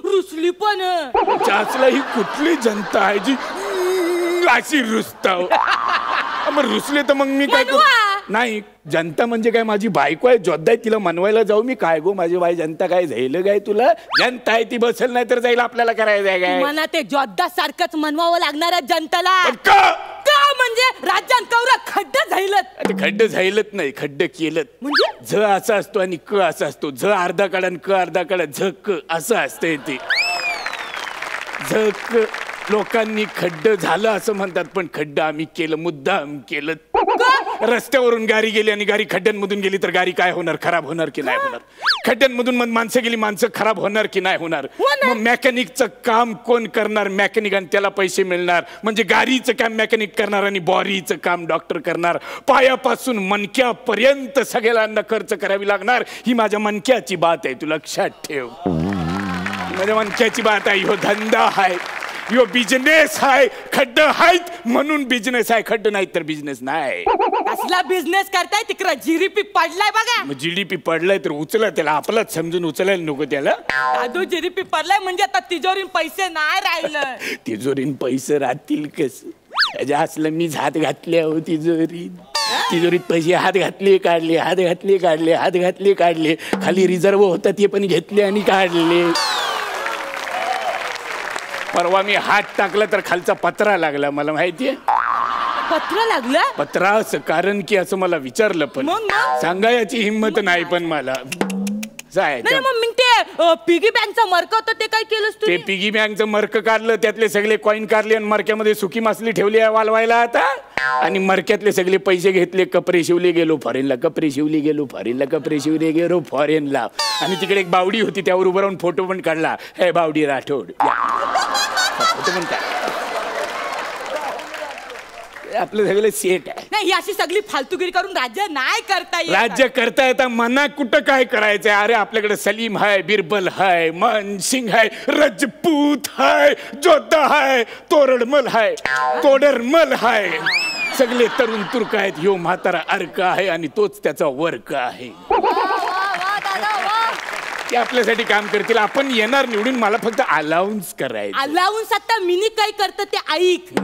Speaker 3: रुसली पण.
Speaker 9: चाचला ही कुठली जनता आहे जी अशी रुसताव? मग रुसले तर मग मी काय करू? नाही, जनता म्हणजे काय माझी बायको आहे, जोद्धा आहे, तिला मनवायला जाऊ मी काय गो? माझी बाई जनता काय झालं काय तुला? जनता आहे ती बसेल नाही तर जाईल, आपल्याला करायचं आहे काय?
Speaker 3: मला ते जोद्धा सारखंच मनवावं लागणार आहे जनताला.
Speaker 9: का
Speaker 3: म्हणजे राज्यात कवरा खड्ड झाईलत.
Speaker 9: खड्ड झाईलत नाही, खड्ड केलं. म्हणजे झ असा असतो आणि क असा असतो. झ अर्धा काढा आणि क अर्धा काढा, झ क असं असतंय ते. झ क लोकांनी खड्ड झालं असं म्हणतात, पण खड्ड आम्ही केलं, मुद्दाम केलं. रस्त्यावरून गाडी गेली आणि गाडी खड्ड्यांमधून गेली तर गाडी काय होणार? खराब होणार की नाही होणार? खड्ड्यांमधून मग माणसं गेली, माणसं खराब होणार की नाही होणार? मग मेकॅनिकचं काम कोण करणार? मेकॅनिक, आणि त्याला पैसे मिळणार. म्हणजे गाडीचं काम मेकॅनिक करणार आणि बॉडीचं काम डॉक्टर करणार. पायापासून मणक्यापर्यंत सगळ्यांना खर्च करावी लागणार. ही माझ्या मणक्याची बात आहे, तू लक्षात ठेव. माझ्या मणक्याची बात आहे. ह्यो धंदा आहे, यो बिझनेस आहे. खड्ड आहेत म्हणून बिझनेस आहे, खड्ड नाही तर बिझनेस नाही.
Speaker 3: कसला बिझनेस करताय? तिकडे जीडीपी पडलाय बघा.
Speaker 9: मग जीडीपी पडलाय तर उचला त्याला, आपलाच समजून उचलायला नको त्याला.
Speaker 3: दादू जीडीपी पडलाय म्हणजे आता तिजोरीन पैसे नाही राहिलं.
Speaker 9: तिजोरीन पैसे राहतील कस? असलं मी हात घातले हो तिजोरीत पैसे हात घातले काढले, हात घातले काढले, हात घातले काढले. खाली रिझर्व होता ते पण घेतले आणि काढले. परवा मी हात टाकला तर खालचा पत्रा लागला, मला माहितीये.
Speaker 3: पत्र लागलं?
Speaker 9: पत्रा असं कारण की असं मला विचारलं, पण सांगायची हिंमत नाही. पण मला
Speaker 3: पिगी बँकचं मर्क होतं ते काय केलंस तू?
Speaker 9: ते पिगी बँकचं मर्क काढलं, त्यातले सगळे कॉईन काढले आणि मर्क्यामध्ये सुकी मासली ठेवली आहे वालवायला आता. आणि मर्क्यातले सगळे पैसे घेतले, कपडे शिवले, गेलो फॉरेनला. कपडे शिवले, गेलो फॉरेनला. कपडे शिवले, गेलो फॉरेनला. आणि तिकडे एक बावडी होती, त्यावर उभं राहून फोटो पण काढला. हे बावडी राठोड फोटो पण काढ. आपलं सगळं सेट आहे.
Speaker 3: नाही, ही अशी सगळी फालतूगिरी करून राज्य नाही करता येत.
Speaker 9: राज्य करता येता मना कुठं काय करायचंय? अरे आपल्याकडे सलीम हाय, बिरबल हाय, मानसिंग हाय, रजपूत हाय, जोधा हाय, तोरडमल हाय, तोडरमल हाय. सगळे तरुण तुर्क आहेत. ह्यो म्हातारा अर्क आहे आणि तोच त्याचा वर्क आहे. ते आपल्यासाठी काम करतील. आपण येणार निवडून, मला फक्त अलाउन्स करायचं.
Speaker 3: अलाउन्स आता मिनी काय करत ते ऐक.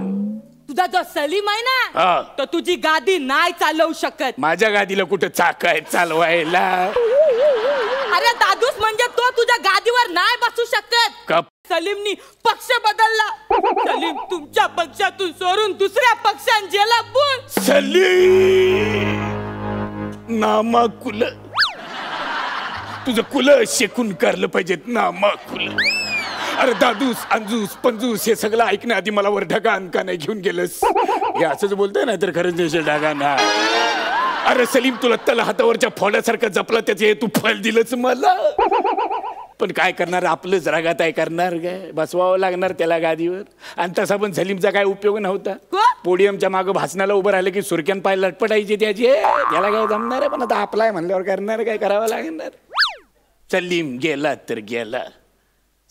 Speaker 3: तुझा जो सलीम आहे ना, तो तुझी गादी नाही चालवू शकत.
Speaker 9: माझ्या गादीला कुठं चाक आहे चालवायला?
Speaker 3: अरे दादूस म्हणजे तो तुझ्या गादीवर नाही बसू शकत. सलीमनी पक्ष बदलला. सलीम तुमच्या पक्षातून सोडून दुसऱ्या पक्षात गेला. बोल
Speaker 9: सलीम नामाकुल. तुझं कुल शेकून करलं पाहिजेत नामाकुल. अरे दादूस, अंजूस, पंजूस हे सगळं ऐकण्या आधी मला वर ढगान का नाही घेऊन गेलंस? हे असंच बोलतोय ना तर खरंच देश ढगाना. अरे सलीम, तुला तल हातावरच्या फोड्यासारखं जपला, त्याचे तू फळ दिलंच मला. पण काय करणार, आपलंच रागात आहे. करणार काय? बसवावं लागणार त्याला गादीवर. आणि तसा पण सलीमचा काय उपयोग नव्हता. पोडियमच्या मागं भाषणाला उभं राहिलं की सुरक्यान पाय लटपटायचे त्याचे. त्याला काय जमणार आहे? पण आता आपलाय म्हणल्यावर करणार काय? करावं लागणार. सलीम गेला तर गेला.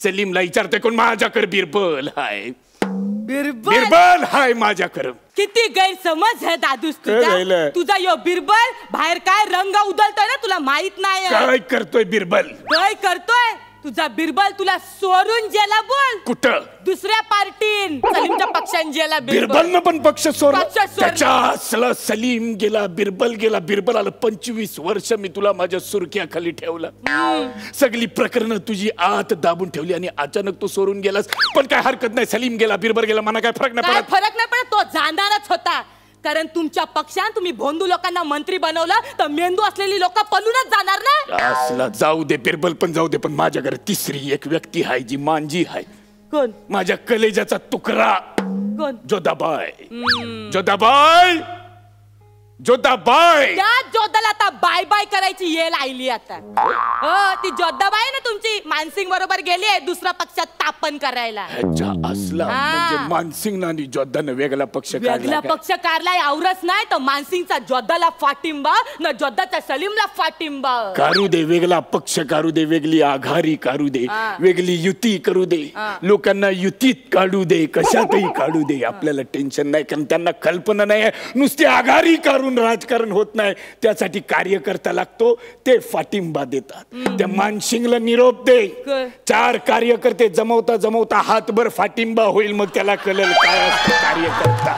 Speaker 9: सलीमला विचारतोय कोण? माझ्याकडे बिरबल हाय. बिरबल हाय माझ्याकडे.
Speaker 3: किती गैरसमज आहे दादूस तुझा. तुझा यो बिरबल बाहेर काय रंग उधळतोय ना, तुला माहित नाही.
Speaker 9: काय करतोय बिरबल?
Speaker 3: काय करतोय तुझा बिरबल? तुला सोडून गेला. बोल
Speaker 9: कुठं?
Speaker 3: दुसऱ्या पार्टीन, सलीमच्या पक्षान गेला.
Speaker 9: बिरबलनं पण पक्ष सोडला. सलीम गेला, बिरबल गेला. बिरबल आलं. 25 वर्ष मी तुला माझ्या सुरक्याखाली ठेवलं. सगळी प्रकरणं तुझी आत दाबून ठेवली आणि अचानक तू सोडून गेलास. पण काय हरकत नाही, सलीम गेला, बिरबल गेला, मला काय फरक नाही पडत.
Speaker 3: फरक नाही पडत. तो जाणारच होता. कारण तुमच्या पक्षात तुम्ही भोंदू लोकांना मंत्री बनवलं तर मेंदू असलेली लोक पळूनच जाणार ना.
Speaker 9: असला जाऊ दे, बिरबल पण जाऊ दे, पण माझ्याकडे तिसरी एक व्यक्ती आहे जी मांजी आहे.
Speaker 3: कोण?
Speaker 9: माझ्या कलेजाचा तुकडा.
Speaker 3: कोण?
Speaker 9: जोधाबाई. जोधाबाई, जोधाबाई.
Speaker 3: त्या जोधाला आता बाय बाय करायची येल आली आता. हो, ती जोधाबाई ना तुमची मानसिंग बरोबर गेली आहे दुसऱ्या पक्षात स्थापन करायला.
Speaker 9: असला म्हणजे मानसिंग आणि जोधानं वेगळा पक्ष काढला.
Speaker 3: वेगळा पक्ष काढलाय. आवरच नाही तर मानसिंगचा जोधाला फाटिंबा ना जोधाच्या सलीमला फाटिंबा.
Speaker 9: काढू दे, वेगळा पक्ष काढू दे, वेगळी आघाडी काढू दे, वेगळी युती करू दे, लोकांना युतीत काढू दे, कशातही काढू दे. आपल्याला टेन्शन नाही, कारण त्यांना कल्पना नाही. नुसती आघाडी काढू करून राजकारण होत नाही, त्यासाठी कार्यकर्ता लागतो, ते पाठिंबा देतात. त्या मानसिंगला निरोप दे. 4 कार्यकर्ते जमवता जमवता हातभर पाठिंबा होईल, मग त्याला कळेल काय असतं कार्यकर्ता.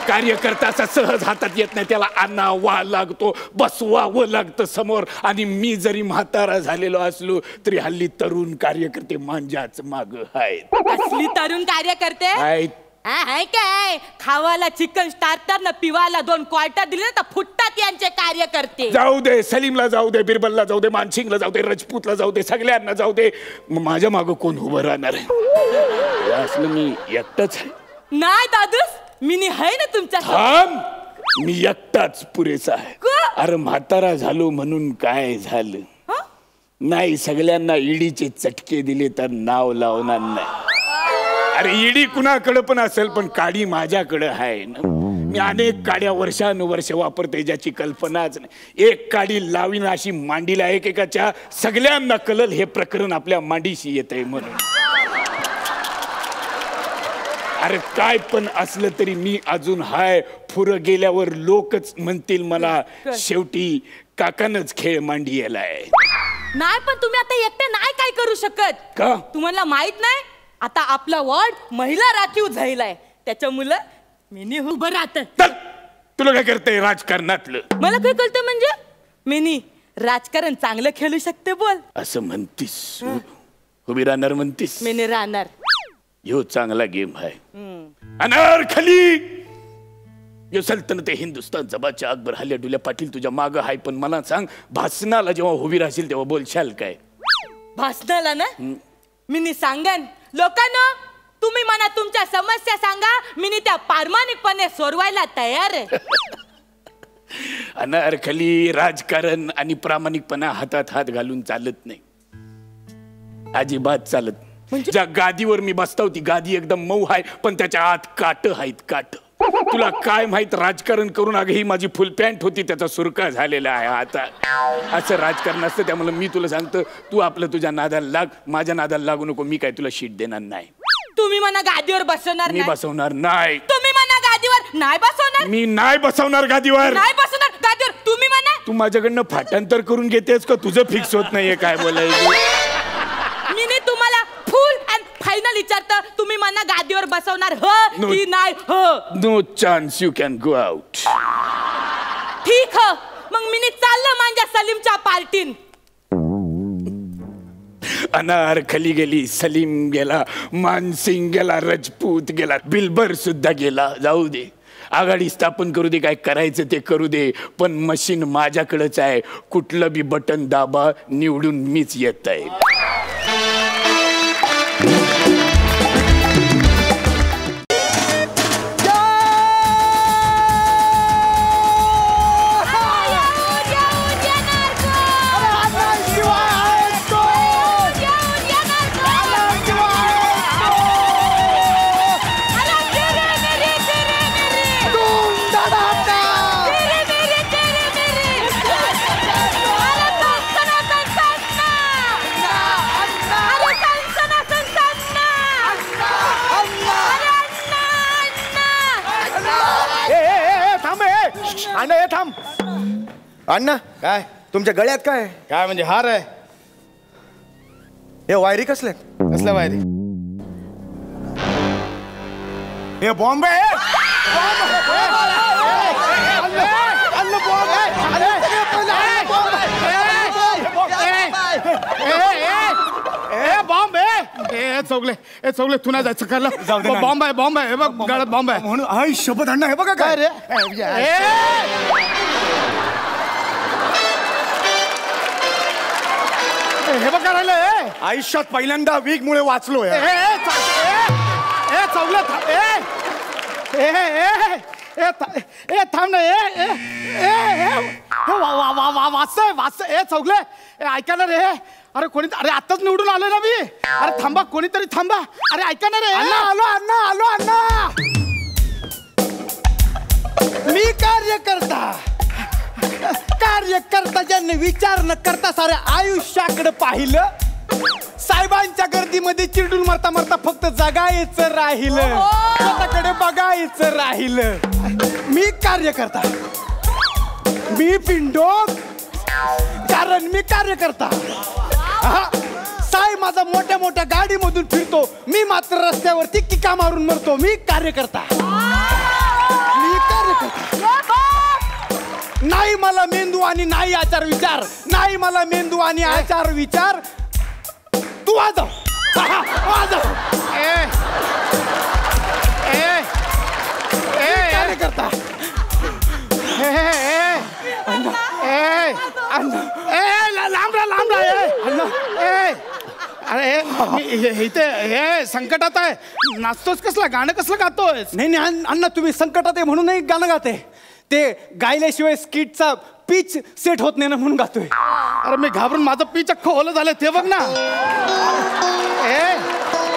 Speaker 9: कार्यकर्ता असा सहज हातात येत नाही, त्याला आणावा लागतो, बसवावं लागतं समोर. आणि मी जरी म्हातारा झालेलो असलो तरी हल्ली तरुण कार्यकर्ते मांजाच माग आहेत.
Speaker 3: असली तरुण कार्यकर्ते आहेत काय? खावाला चिकन स्टार्टर न पिवाला 2 क्वार्टर दिले तर फुटतात यांचे कार्यकर्ते.
Speaker 9: जाऊ दे, सलीमला जाऊ दे, बिरबलला जाऊ दे, मानसिंगला जाऊ दे, राजपूतला जाऊ दे, सगळ्यांना जाऊ दे. माझ्या माग कोण उभं राहणार आहे? असलं मी एकटाच आहे.
Speaker 3: नाही दादूस, मी आहे ना तुमच्या.
Speaker 9: मी एकटाच पुरेसा आहे. अरे म्हातारा झालो म्हणून काय झालं नाही, सगळ्यांना ईडीचे चटके दिले तर नाव लावणार नाही. अरे ईडी कुणाकडे पण असेल, पण काडी माझ्याकडे आहे ना. मी अनेक काड्या वर्षानुवर्ष वापरते, ज्याची कल्पनाच नाही. एक काडी लावीन अशी मांडीला एकेकाच्या सगळ्यांना कळल हे प्रकरण आपल्या मांडीशी येत आहे म्हणून. अरे काय पण असलं तरी मी अजून हाय. पुढं गेल्यावर लोकच म्हणतील मला, शेवटी काकानच खेळ मांडी यालाय.
Speaker 3: नाही पण तुम्ही आता एकटे नाही काय करू शकत
Speaker 9: का?
Speaker 3: तुम्हाला माहित नाही, आता आपला वॉर्ड महिला राखीव झालाय, त्याच्यामुळे मिनी उभं राहत.
Speaker 9: तुला काय करते राजकारणातलं?
Speaker 3: मला काय कळतं म्हणजे मिनी राजकारण चांगलं खेळू शकते. बोल.
Speaker 9: असं म्हणतीस? उभी राहणार म्हणतीस?
Speaker 3: मिनी राहणार.
Speaker 9: यो चांगला गेम आहे. अनारखली यो सल्तनत हिंदुस्तानचा बादशाह अकबर हल्ल्या डुल्या पाटील तुझ्या माग आहे. पण मला सांग, भाषणाला जेव्हा उभी राहशील तेव्हा बोलशाल काय?
Speaker 3: भाषणाला ना मिनी सांगन लोकांना, तुम्ही मला तुमच्या समस्या सांगा, मिनी त्या प्रामाणिकपणे सोडवायला तयार आहे.
Speaker 9: अनारखली राजकारण आणि प्रामाणिकपणा हातात हात घालून चालत नाही, अजिबात चालत. ज्या गादीवर मी बसतो ती गादी एकदम मऊ आहे, पण त्याच्या आत काट आहेत, काट. तुला काय माहित, राजकारण करून अगं ही माझी फुल पॅन्ट होती, त्याचा सुरका झालेला आहे आता. असं राजकारण असतं. त्यामुळे मी तुला सांगतो, तू आपलं तुझ्या नादाला लाग, माझ्या नादाला लागू नको. मी काय तुला शीट देणार नाही.
Speaker 3: तुम्ही मला गादीवर बसवणार
Speaker 9: मी बसवणार नाही.
Speaker 3: तुम्ही मला गादीवर नाही बसवणार.
Speaker 9: मी नाही बसवणार गादीवर.
Speaker 3: नाही बसवणार गादीवर. तुम्ही म्हणा.
Speaker 9: तू माझ्याकडनं फाटांतर करून घेतेस का? तुझं फिक्स होत नाहीये काय बोलायचं.
Speaker 3: मी तुम्हाला फुल अँड फायनल विचारतो, तुम्ही मला गादीवर बसवणार हो की नाही? हो.
Speaker 9: No chance, you can go out.
Speaker 3: ठीक हो, मग मी चाललं माझ्या सलीमच्या पार्टीन.
Speaker 9: अनारखली गेली, सलीम गेला, मानसिंग गेला, राजपूत गेला, बिलबर सुद्धा गेला. जाऊ दे, आघाडी स्थापन करू दे, काय करायचं ते करू दे, पण मशीन माझ्याकडेच आहे. कुठलं बी बटन दाबा, निवडून मीच येत आहे.
Speaker 11: अण्णा काय तुमच्या गळ्यात काय?
Speaker 2: काय म्हणजे हार आहे?
Speaker 11: हे वायरी कसल्या
Speaker 2: कसल्या वायरी?
Speaker 11: हे बॉम्बे.
Speaker 2: चौगले तू नाही जायचं करला. बॉम्ब आहे, बॉम्ब आहे, बघ गळ्यात बॉम्ब आहे
Speaker 11: म्हणून. आई शपथ अण्णा, हे बघा काय रे.
Speaker 2: हे बघा राहिलं.
Speaker 11: आयुष्यात पहिल्यांदा वीक मुळे वाचलोय.
Speaker 2: थांब ना. वाचतंय चौगले. ऐका ना रे. अरे कोणी, अरे आताच निवडून आलोय ना मी. अरे थांबा, कोणीतरी थांबा. अरे ऐका ना रे.
Speaker 11: आलो अण्णा.
Speaker 2: मी कार्यकर्ता ज्यांनी विचार न करता साऱ्या आयुष्याकडे पाहिलं, साहेबांच्या गर्दीमध्ये चिरडून मरता मरता फक्त जगायचं राहिलं, स्वतःकडे बघायचं राहिलं. मी कार्यकर्ता
Speaker 11: मी पिंडोक कारण मी कार्यकर्ता. साई माझा मोठ्या मोठ्या गाडीमधून फिरतो, मी मात्र रस्त्यावरती किका मारून मरतो. मी कार्यकर्ता. नाही मला मेंदू आणि नाही आचार विचार. नाही मला मेंदू आणि आचार विचार. तू वाजव. वाजव. कार्यकर्ता.
Speaker 7: अरे इथे हे संकटात आहे, नाचतोस कसला, गाणं कसलं गातोय?
Speaker 11: नाही अण्णा, तुम्ही संकटात आहे म्हणून नाही गाणं गाते. ते गायल्याशिवाय स्किटचा पिच सेट होत नाही ना म्हणून गातोय.
Speaker 7: अरे मी घाबरून माझं पिच अख्खं ओलं झालं ते बघ ना.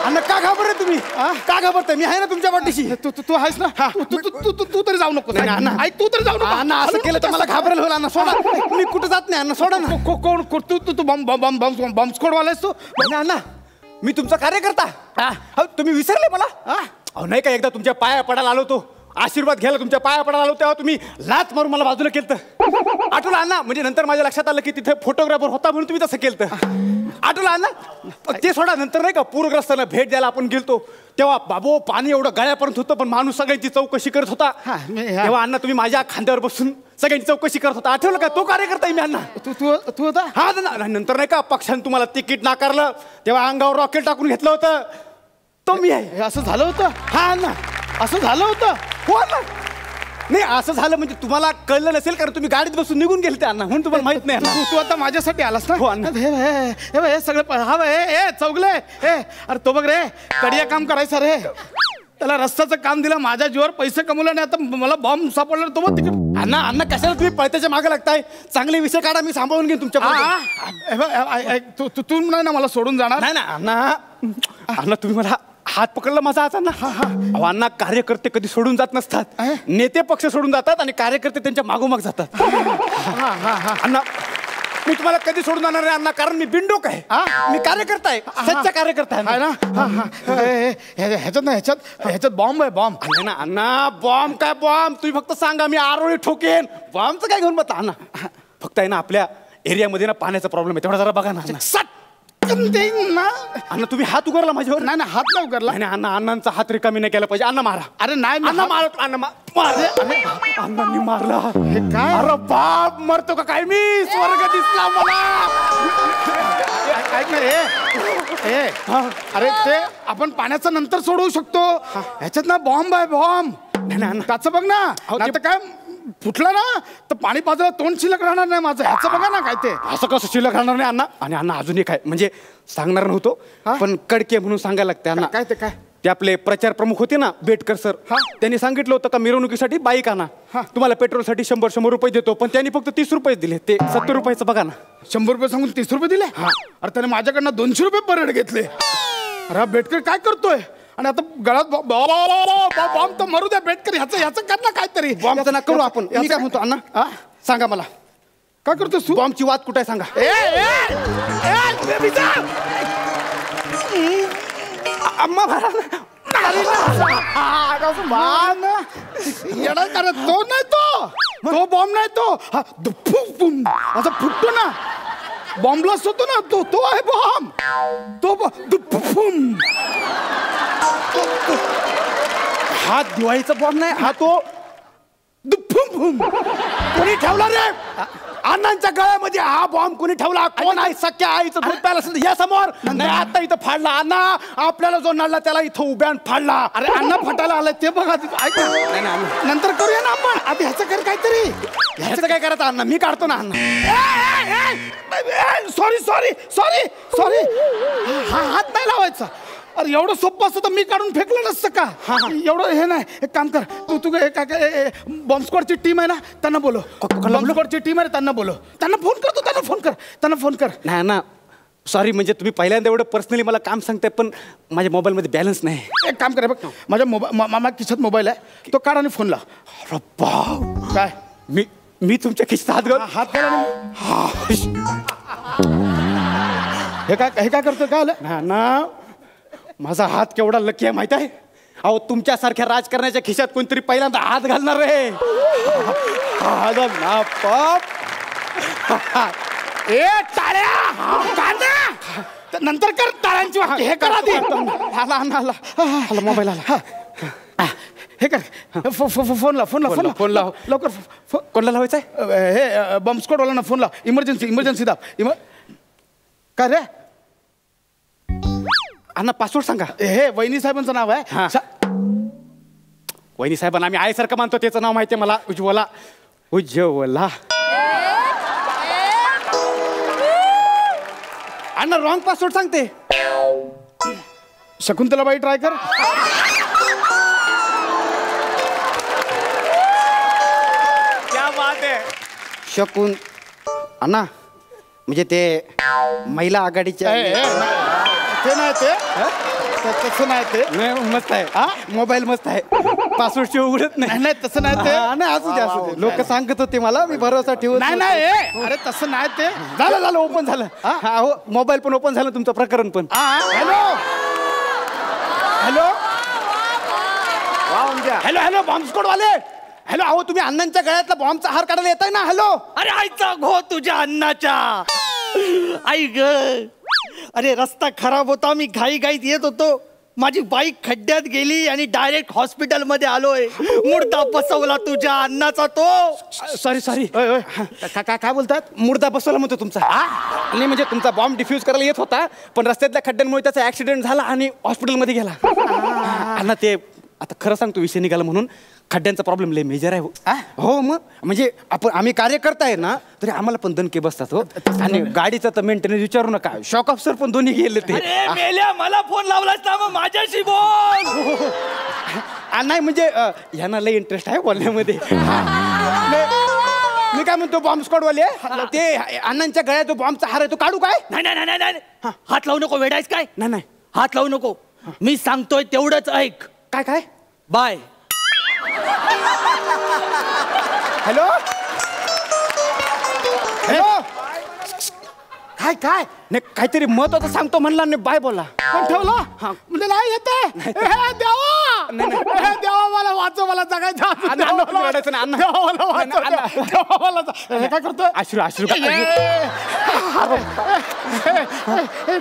Speaker 11: अण्णा का घाबरताय तुम्ही? का घाबरताय? मी आहे ना तुमच्या पाठीशी.
Speaker 7: तू आहेस ना. तू तरी जाऊ नको. ऐक, तू तरी जाऊ नको.
Speaker 11: अण्णा असं केलं तर मला घाबरेल होईल. अण्णा सोडा. मी कुठं जात नाही. अण्णा सोडा ना.
Speaker 7: कोण तू बॉम्ब स्क्वॉड वालायस तू?
Speaker 11: अण्णा मी तुमचा कार्यकर्ता. तुम्ही विसरले मला? अहो नाही का, एकदा तुमच्या पाया पडायला आलो होतो, आशीर्वाद घ्यायला तुमच्या पाया पडायला आलो, तेव्हा तुम्ही लाच मारून मला बाजूला केलं. आठवलं अण्णा? म्हणजे नंतर माझ्या लक्षात आलं की तिथे फोटोग्राफर होता म्हणून तुम्ही तसं केलं. आठवलं अण्णा? ते सोडा. नंतर नाही का पूरग्रस्तांना भेट द्यायला आपण गेलतो, तेव्हा बाबो पाणी एवढं गळ्यापर्यंत होतं, पण माणूस सगळ्यांची चौकशी करत होता. तेव्हा अण्णा तुम्ही माझ्या खांद्यावर बसून सगळ्यांची चौकशी करत होता. आठवलं का? तो कार्यकर्ता मी अण्णा.
Speaker 7: तू होता?
Speaker 11: हा नंतर नाही का पक्षाने तुम्हाला तिकीट नाकारलं, तेव्हा अंगावर रॉकेट टाकून घेतलं होतं, तो मी आहे.
Speaker 7: असं झालं होतं?
Speaker 11: हा अण्णा,
Speaker 7: असं झालं होतं.
Speaker 11: हो ना. नाही असं झालं म्हणजे तुम्हाला कळलं नसेल, कारण तुम्ही गाडीत बसून निघून गेले ते अण्णा, म्हणून तुम्हाला माहित नाही.
Speaker 7: तू आता माझ्यासाठी आलास ना?
Speaker 11: हो अण्णा.
Speaker 7: हे सगळं हा चौगले. अरे तो बघ रे, कडिया काम करायचं रे. त्याला रस्त्याचं काम दिलं, माझ्या जीवर पैसे कमवले नाही, आता मला बॉम्ब सापडला. तो बघ तिकडे.
Speaker 11: अण्णा अण्णा कशाला तुम्ही पळत्याच्या मागे लागताय? चांगले विषय काढा, मी सांभाळून घेईन तुमच्या.
Speaker 7: तू नाही ना मला सोडून जाणार?
Speaker 11: नाही ना अण्णा. अण्णा तुम्ही मला हात पकडला माझा आज. अण्णा अण्णा, कार्यकर्ते कधी सोडून जात नसतात. नेते पक्ष सोडून जातात आणि कार्यकर्ते त्यांच्या मागोमाग जातात. अण्णा मी तुम्हाला कधी सोडून जाणार नाही अण्णा, कारण मी बिंडोक आहे. मी कार्यकर्ता आहे, सच्चा कार्यकर्ता आहे ना.
Speaker 7: ह्याच्यात बॉम्ब आहे. बॉम्ब
Speaker 11: ना अण्णा. बॉम्ब काय बॉम्ब? तुम्ही फक्त सांगा, मी आरोळी ठोकेन. बॉम्बचं काय घेऊन बघता अण्णा? फक्त आहे ना आपल्या एरियामध्ये ना पाण्याचा प्रॉब्लेम आहे, तेवढा जरा बघा ना. अण्णा तुम्ही हात उगारला माझ्यावर.
Speaker 7: नाही हात नाही उगारला.
Speaker 11: नाही अण्णा, अण्णांचा हात रिकामी नाही केला पाहिजे. अण्णा मारा.
Speaker 7: अरे नाही
Speaker 11: अण्णा मारा. अण्णांनी मारला. हे काय? अरे बाप, मरतो का काय मी? स्वर्ग दिसला मला.
Speaker 7: ऐक ना. अरे ते आपण पाण्याचं नंतर सोडवू शकतो. ह्याच्यात ना बॉम्ब आहे. बॉम्ब. नाही त्याचं बघ ना. आता काय फुटलं ना तर पाणी पाजलं, तोंड शिल्लक राहणार नाही माझं. ह्याचं बघा ना काय ते.
Speaker 11: असं कसं शिल्लक राहणार नाही अण्णा? आणि अण्णा अजून एक आहे, म्हणजे सांगणार नव्हतो पण कडके म्हणून सांगायला लागते अण्णा.
Speaker 7: काय ते? काय
Speaker 11: ते आपले प्रचार प्रमुख होते ना बेटकर सर, त्यांनी सांगितलं होतं का मिरवणुकीसाठी बाईक आणा, तुम्हाला पेट्रोलसाठी 100 रुपये देतो, पण त्यांनी फक्त 30 रुपये दिले. ते 70 रुपयाचं बघा ना.
Speaker 7: 100 रुपये सांगून 30 रुपये दिले? अरे त्याने माझ्याकडनं 200 रुपये परत घेतले. अरे बेटकर काय करतोय? आणि आता गळ्यात बॉम्ब तर मरू द्या बेटकर. ह्याचं कर ना काहीतरी.
Speaker 11: बॉम्बचं ना करू आपण. मी काय म्हणतो अण्णा, सांगा मला
Speaker 7: काय करतोस तू?
Speaker 11: बॉम्बची वाद कुठे आहे सांगा.
Speaker 7: तो नाही तो बॉम्ब नाही तो. असं फुटतो ना, बॉम्ब ब्लास्ट होतो ना, तो आहे बॉम्ब. तो
Speaker 11: हा दिवाळीचा बॉम्ब नाही, हा तो कोणी ठेवला रे? अण्णांच्या गळ्यामध्ये हा बॉम्ब कोणी ठेवला? कोण आहे? सख्या आईचं दूध प्यायला असेल या समोर. नाही आता इथं फाडला अण्णा. आपल्याला जो नडला त्याला इथं उभ्यान फाडला.
Speaker 7: अरे अण्णा फटायला आलाय ते बघा. नंतर करूया ना आपण. आधी ह्याचं कर काहीतरी.
Speaker 11: ह्याचं काय करायचं अण्णा? मी काढतो ना अण्णा.
Speaker 7: सॉरी हा हात नाही लावायचा. अरे एवढं सोपं असतं तर मी काढून फेकलं नसतं का? एवढं हे नाही. एक काम कर तू काय बॉम्ब स्क्वॉडची टीम आहे ना, त्यांना बोलो. बॉम्ब स्क्वॉडची टीम आहे त्यांना बोलो. त्यांना फोन कर.
Speaker 11: नाही ना सॉरी, म्हणजे तुम्ही पहिल्यांदा एवढं पर्सनली मला काम सांगताय, पण माझ्या मोबाईलमध्ये बॅलन्स नाही.
Speaker 7: एक काम कर बघ, माझ्या मामा खिशात मोबाईल आहे, तो काढ आणि फोन लाव.
Speaker 11: अरे बाप,
Speaker 7: काय
Speaker 11: मी तुमच्या खिशात
Speaker 7: हात घाला. हे काय करतोय? काय आलं
Speaker 11: ना? माझा हात केवढा लकी आहे माहित आहे? अहो तुमच्यासारख्या राजकारण्याच्या खिशात कोणतरी पहिल्यांदा हात घालणार आहे.
Speaker 7: ए टाळ्या नंतर कर टाळ्यांची वाक्य. हे करा ती.
Speaker 11: आला मोबाईल आला.
Speaker 7: हे कर फोन लाव लवकर.
Speaker 11: कोणाला लावायचं आहे?
Speaker 7: हे बॉम्ब स्क्वॉड वाल्यांना फोन लाव. इमर्जन्सी दाब. काय रे
Speaker 11: अण्णा पासवर्ड सांगा.
Speaker 7: हे वहिनी साहेबांचं नाव आहे.
Speaker 11: वहिनी साहेबांना आम्ही आईसारखं मानतो. त्याचं नाव माहिती आहे मला. उज्ज्वला. अण्णा रॉंग पासवर्ड सांगते.
Speaker 7: शकुंतलाबाई ट्राय कर.
Speaker 11: क्या बात आहे. शकून अण्णा म्हणजे ते महिला आघाडीच्या
Speaker 7: ते नाही ते तसं नाही ते.
Speaker 11: मस्त आहे. हा मोबाईल मस्त आहे. पासवर्ड शिवाय उघडत नाही.
Speaker 7: तसं नाही ते.
Speaker 11: असू दे. लोक सांगत होते मला. मी भरोसा ठेवून
Speaker 7: नाही. अरे तसं नाही ते.
Speaker 11: झालं ओपन झालं. हो मोबाईल पण ओपन झालं. तुमचं प्रकरण पण. हॅलो बॉम्ब स्क्वॉड वाले. हॅलो अहो तुम्ही अण्णांच्या गळ्यातला बॉम्बचा हार काढायला येताय ना. हॅलो.
Speaker 1: अरे आईचा घो तुझ्या अन्नाच्या. आई ग. अरे रस्ता खराब होता. मी घाईत येत होतो. माझी बाईक खड्ड्यात गेली आणि डायरेक्ट हॉस्पिटल मध्ये आलोय. मुर्दा बसवला तुझ्या अन्नाचा तो.
Speaker 11: सॉरी काय बोलतात? मुर्दा बसवला म्हणतो तुमचा. नाही म्हणजे तुमचा बॉम्ब डिफ्यूज करायला येत होता पण रस्त्यातल्या खड्ड्यांमुळे त्याचा ऍक्सिडेंट झाला आणि हॉस्पिटलमध्ये गेला. अण्णा ते आता खरं सांगतो विषय निघाला म्हणून. खड्ड्यांचा प्रॉब्लेम लय मेजर आहे. हो मग म्हणजे आम्ही कार्य करताय ना तरी आम्हाला पण दणके बसतात. हो आणि गाडीचा तर मेंटेनन्स विचारू नका. शॉक ऑफिसर पण दोन्ही गेले ते.
Speaker 1: मला फोन लावलास ना मग माझ्याशी बोल.
Speaker 11: नाही म्हणजे ह्यांना लय इंटरेस्ट आहे बोलण्यामध्ये. मी काय म्हणतो बॉम्ब स्क्वॉड वाले ते अण्णांच्या गळ्यात जो बॉम्बचा हार आहे तो काढू काय?
Speaker 1: नाही. हात लावू नको. वेडायच काय?
Speaker 11: नाही
Speaker 1: हात लावू नको. मी सांगतोय तेवढंच ऐक.
Speaker 11: काय
Speaker 1: बाय.
Speaker 11: हॅलो काय नाही काहीतरी महत्वाचं सांगतो म्हणला नाही. बाय बोला.
Speaker 7: पण ठेवला म्हणजे नाही येते. देवा मला वाचव. मला जगायचं. काय करतोय?
Speaker 11: अश्रू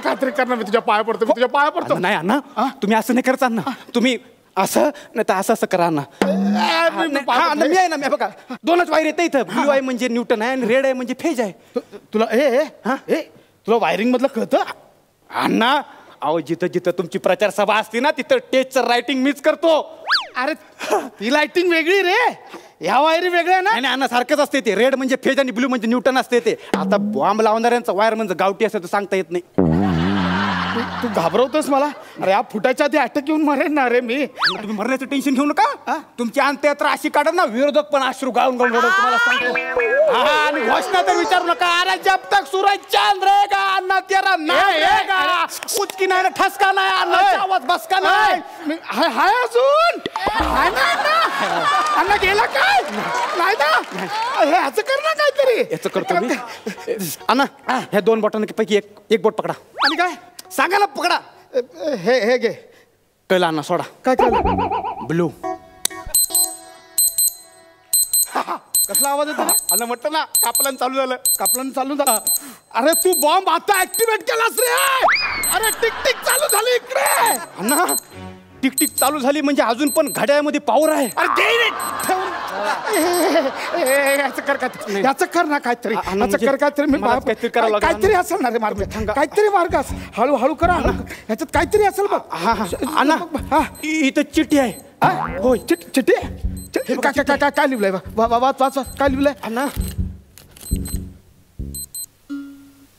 Speaker 7: काहीतरी करणार. मी तुझ्या पाया पडतो.
Speaker 11: नाही अण्णा तुम्ही असं नाही करत. अण्णा तुम्ही असं नाही तर असं करा ना. मी आहे ना. मी बघा दोनच वायर येते इथं. ब्लू आहे म्हणजे न्यूटन आहे आणि रेड आहे म्हणजे फेज आहे.
Speaker 7: तुला वायरिंग मधलं कळतं?
Speaker 11: अण्णा अहो जिथं तुमची प्रचार सभा असते ना तिथं टेजचं रायटिंग मीच करतो.
Speaker 7: अरे ती लाइटिंग वेगळी रे. ह्या वायरी वेगळ्या ना.
Speaker 11: आणि अण्णा सारखंच असते ते. रेड म्हणजे फेज आणि ब्लू म्हणजे न्यूटन असते ते. आता बॉम्ब लावणाऱ्यांचा वायर म्हणजे गावठी असते तर सांगता येत नाही.
Speaker 7: तू घाबरवतोस मला. अरे या फुटाच्या आधी अटक येऊन मरेन ना रे मी.
Speaker 11: तुम्ही मरण्याचं टेन्शन घेऊ नका. तुमची अंत्ययात्रा अशी काढा ना विरोधक पण अश्रू गाळून तुम्हाला सांगतो. आणि घोषणा तर विचारू नका. अरे जब तक सूरज चांद रहेगा अन्ना तेरा नाम रहेगा. उचकी नाही ठसका नाही. अन्नाचा आवाज बसका नाही.
Speaker 7: हाय अजून अण्णा गेला काय? नाही ना. ह्याचं कर ना काहीतरी.
Speaker 11: याचं करतो मी. अण्णा ह्या दोन बोटांपैकी एक बोट पकडा.
Speaker 7: आणि काय
Speaker 11: सांगा ना पकडा.
Speaker 7: हे घे.
Speaker 11: कळलं अण्णा सोडा.
Speaker 7: काय कळलं?
Speaker 11: ब्लू.
Speaker 7: कसला आवाज येतो?
Speaker 11: अण्णा म्हटलं ना कापलन चालू झालं.
Speaker 7: अरे तू बॉम्ब आता ऍक्टिव्हेट केलास रे. अरे टिक चालू झाली इकडे.
Speaker 11: अण्णा टिक चालू झाली म्हणजे अजून पण घड्याळमध्ये पावर आहे.
Speaker 7: अरे याचं कर ना काहीतरी. काहीतरी असेल ना रे मार्ग. काहीतरी मार्ग असेल. हळूहळू करा. ह्याच्यात काहीतरी असेल बघ.
Speaker 11: अण्णा इथं चिठ्ठी आहे.
Speaker 7: हो चिठ्ठी. काय लिहिलंय? वाच. काय लिहिलंय?
Speaker 11: अण्णा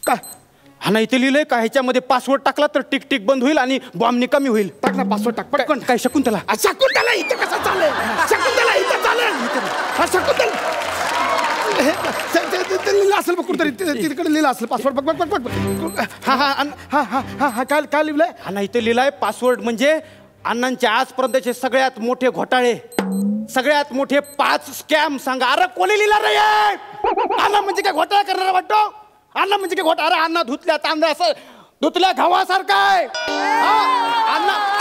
Speaker 7: काय?
Speaker 11: अण्णा इथे लिहिलंय का ह्याच्यामध्ये पासवर्ड टाकला तर टिक बंद होईल आणि बॉम्ब निकामी होईल.
Speaker 7: टाक ना पासवर्ड. टाक पटकन.
Speaker 11: काय शकुंतला?
Speaker 7: शकुंतला इथं कसं चालेल? शकुंतला इथं चालेल. शकुंतला लिहिलं असेल बघ कुठतरी. तिकडे लिहिलं असेल पासवर्ड. बघ. हा काय लिहिलंय?
Speaker 11: अण्णा इथे लिहिलंय पासवर्ड म्हणजे अण्णांचे आजपर्यंतचे सगळ्यात मोठे घोटाळे. सगळ्यात मोठे 5 स्कॅम सांगा. अरे कोणी लिहिला रे? अण्णा म्हणजे काय घोटाळा करणारा वाटतो? अण्णा म्हणजे काय घोटाळा? अरे अण्णा धुतल्या तांदळा असं दुधल्या गव्हासारखा आहे.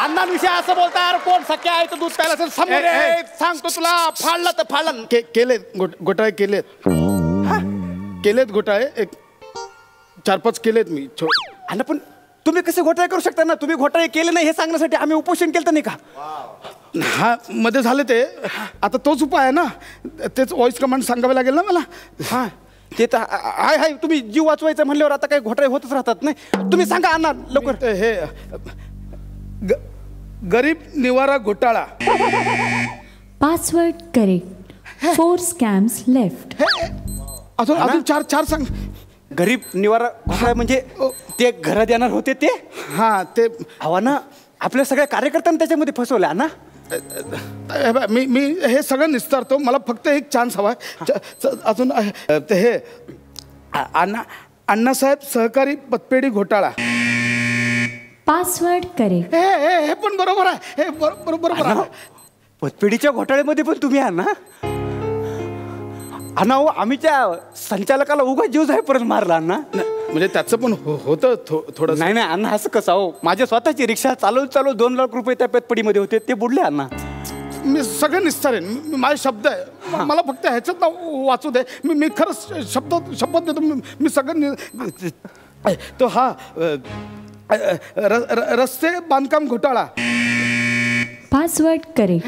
Speaker 11: अण्णांविषयी असं बोलता यार, कोण सख्या आहे तर दूध प्यायला असेल. समोर सांगतो तुला, फाडला तर फाडला.
Speaker 7: केलेत घोटाळे केलेत घोटाळे, एक 4-5 केलेत मी.
Speaker 11: अण्णा पण तुम्ही कसे घोटाळे करू शकता ना? तुम्ही घोटाळे केले नाही हे सांगण्यासाठी आम्ही उपोषण केलं नाही का?
Speaker 7: हा मध्ये झाले ते, आता तोच उपाय आहे ना, तेच व्हॉइस कमांड सांगावे लागेल ना मला.
Speaker 11: हा ते तर हाय तुम्ही जीव वाचवायचं म्हणल्यावर आता काही घोटाळे होतच राहतात. नाही तुम्ही सांगा अण्णा लवकर.
Speaker 7: हे गरीब निवारा घोटाळा.
Speaker 6: Password correct. 4 scams left.
Speaker 7: अजून 4 सांग.
Speaker 11: गरीब निवारा घोटाळा म्हणजे ते घर देणार होते ते.
Speaker 7: हा ते
Speaker 11: ना आपल्या सगळ्या कार्यकर्त्यांना त्याच्यामध्ये फसवल्या ना.
Speaker 7: मी हे सगळं निस्तारतो, मला फक्त एक चान्स हवा. अजून ते हे अण्णासाहेब सहकारी पतपेढी घोटाळा.
Speaker 6: Password correct.
Speaker 7: हे पण बरोबर आहे. हे बरोबर आहे.
Speaker 11: पतपेढीच्या घोटाळ्यामध्ये पण तुम्ही अण्णा हो, आम्ही त्या संचालकाला उगा जीव जाईपर्यंत मारला अण्णा.
Speaker 7: म्हणजे त्याचं पण होतं थोडं.
Speaker 11: नाही अण्णा असं कसं हो, माझ्या स्वतःची रिक्षा चालवून 2 लाख रुपये त्या पतपेढीमध्ये होते, ते बुडले अण्णा.
Speaker 7: मी सगळं निस्तारेन, माझे शब्द आहे, मला फक्त ह्याच्यात ना वाचू दे. मी खरंच शपथ देतो, मी सगळं तो हा रस्ते बांधकाम घोटाळा.
Speaker 6: Password correct.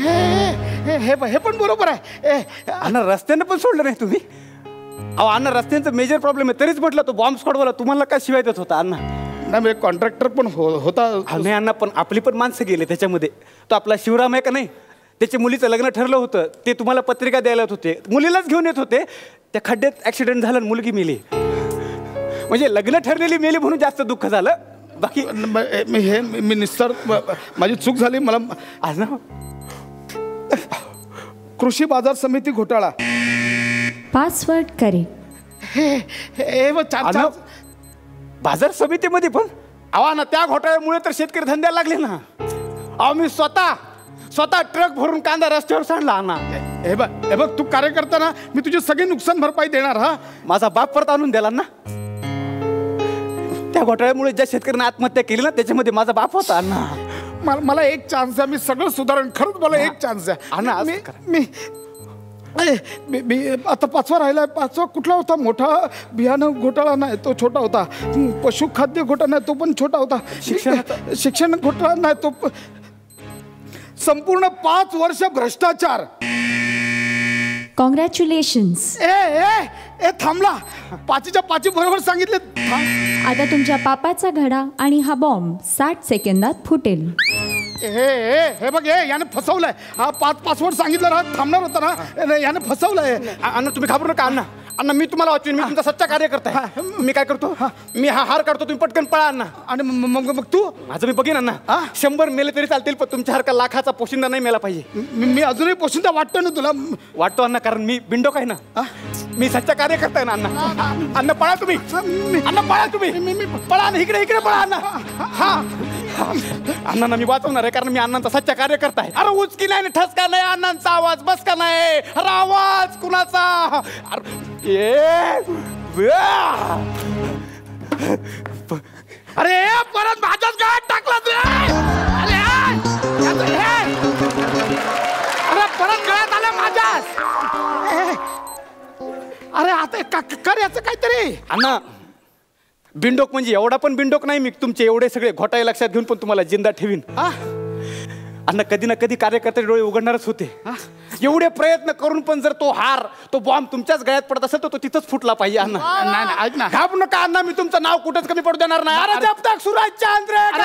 Speaker 7: हे पण बरोबर आहे.
Speaker 11: अण्णा रस्त्यानं पण सोडलं नाही तुम्ही. अहो अण्णा रस्त्यांचा मेजर प्रॉब्लेम आहे, तरीच म्हटलं तो बॉम्ब स्क्वॉडवाला तुम्हाला काय शिवाय देत होता अण्णा.
Speaker 7: नाही म्हणजे कॉन्ट्रॅक्टर पण होता.
Speaker 11: नाही अण्णा पण आपली पण माणसं गेले त्याच्यामध्ये. तो आपला शिवराम आहे का नाही, त्याच्या मुलीचं लग्न ठरलं होतं, ते तुम्हाला पत्रिका द्यायला येत होते, मुलीलाच घेऊन येत होते, त्या खड्ड्यात ॲक्सिडेंट झाला आणि मुलगी मेली. म्हणजे लग्न ठरलेली मेली म्हणून जास्त दुःख झालं. बाकी
Speaker 7: मी निस्तार, माझी चूक झाली. मला कृषी बाजार समिती घोटाळा.
Speaker 6: Password correct.
Speaker 11: बाजार समितीमध्ये पण ना त्या घोटाळ्यामुळे तर शेतकरी धंद्याला लागले ना. मी स्वतः ट्रक भरून कांदा रस्त्यावर सांडला ना.
Speaker 7: हे बघ तू कार्यकर्ता ना, मी तुझी सगळी नुकसान भरपाई देणार. हा
Speaker 11: माझा बाप परत आणून दिला ना. त्या घोटाळ्यामुळे ज्या शेतकऱ्यांनी आत्महत्या केली ना, त्याच्यामध्ये माझा बाप होता ना.
Speaker 7: मला एक चान्स आहे, मी सगळं सुधारण. खरंच मला एक चान्स आहे. मी आता 5वा राहिलाय. 5वा कुठला होता? मोठा बियाणं घोटाळा नाही, तो छोटा होता. पशुखाद्य घोटाळा नाही, तो पण छोटा होता. शिक्षण घोटाळा नाही, तो संपूर्ण 5 वर्ष भ्रष्टाचार.
Speaker 6: कॉंग्रॅच्युलेशन्स.
Speaker 7: ए थांबला. 5च्या 5 बरोबर सांगितले.
Speaker 6: आता तुमच्या पापाचा घडा आणि हा बॉम्ब 60 सेकंदात फुटेल.
Speaker 7: हे बघ, याने फसवलंय. हा 5 पासवर्ड सांगितलं ना, थांबणार होता ना, याने फसवलंय.
Speaker 11: अण्णा तुम्ही घाबरू नका अण्णा. अण्णा मी तुम्हाला वाचवीन, मी तुमचा सच्चा कार्यकर्ता आहे. मी काय करतो, मी हा हार काढतो, तुम्ही पटकन पळा अण्णा.
Speaker 7: आणि मग तू?
Speaker 11: माझं मी बघीन अण्णा. 100 मेले तरी चालतील, पण तुमच्यासारखा लाखाचा पोशिंदा नाही मेला पाहिजे.
Speaker 7: मी अजूनही पोशिंदा वाटतो ना तुला.
Speaker 11: वाटतो अण्णा, कारण मी बिंडोक आहे ना. मी सच्चा कार्यकर्ता आहे ना अण्णा. अण्णा पळा तुम्ही. अण्णा पळा तुम्ही. पळा ना, इकडे पळा अण्णा. हा अण्णांना मी वाचवणार आहे, कारण मी अण्णांचा सच्चा कार्यकर्ता आहे. अरे उचकी नाही, ठसका नाही, अण्णांचा आवाज बस का नाही. अरे आवाज कुणाचा?
Speaker 7: अरे परत माझ्याच गळ्यात टाकला. अरे परत गळ्यात आलं माझ्याच. अरे आता कर याचं काहीतरी.
Speaker 11: अण्णा बिंडोक म्हणजे एवढा पण बिंडोक नाही मी. तुमचे एवढे सगळे घोटाळे लक्षात घेऊन पण तुम्हाला जिंदा ठेवीन. अण्णा कधी ना कधी कार्यकर्ते डोळे उघडणारच होते. एवढे प्रयत्न करून पण जर तो हार, तो बॉम्ब तुमच्याच गळ्यात पडत असेल तर तो तिथंच फुटला पाहिजे. अण्णा
Speaker 7: नाही ऐक ना,
Speaker 11: घाबरू नका अण्णा, मी तुमचं नाव कुठंच कमी पडू देणार नाही. अरे जब तक सूरज चांद रहेगा.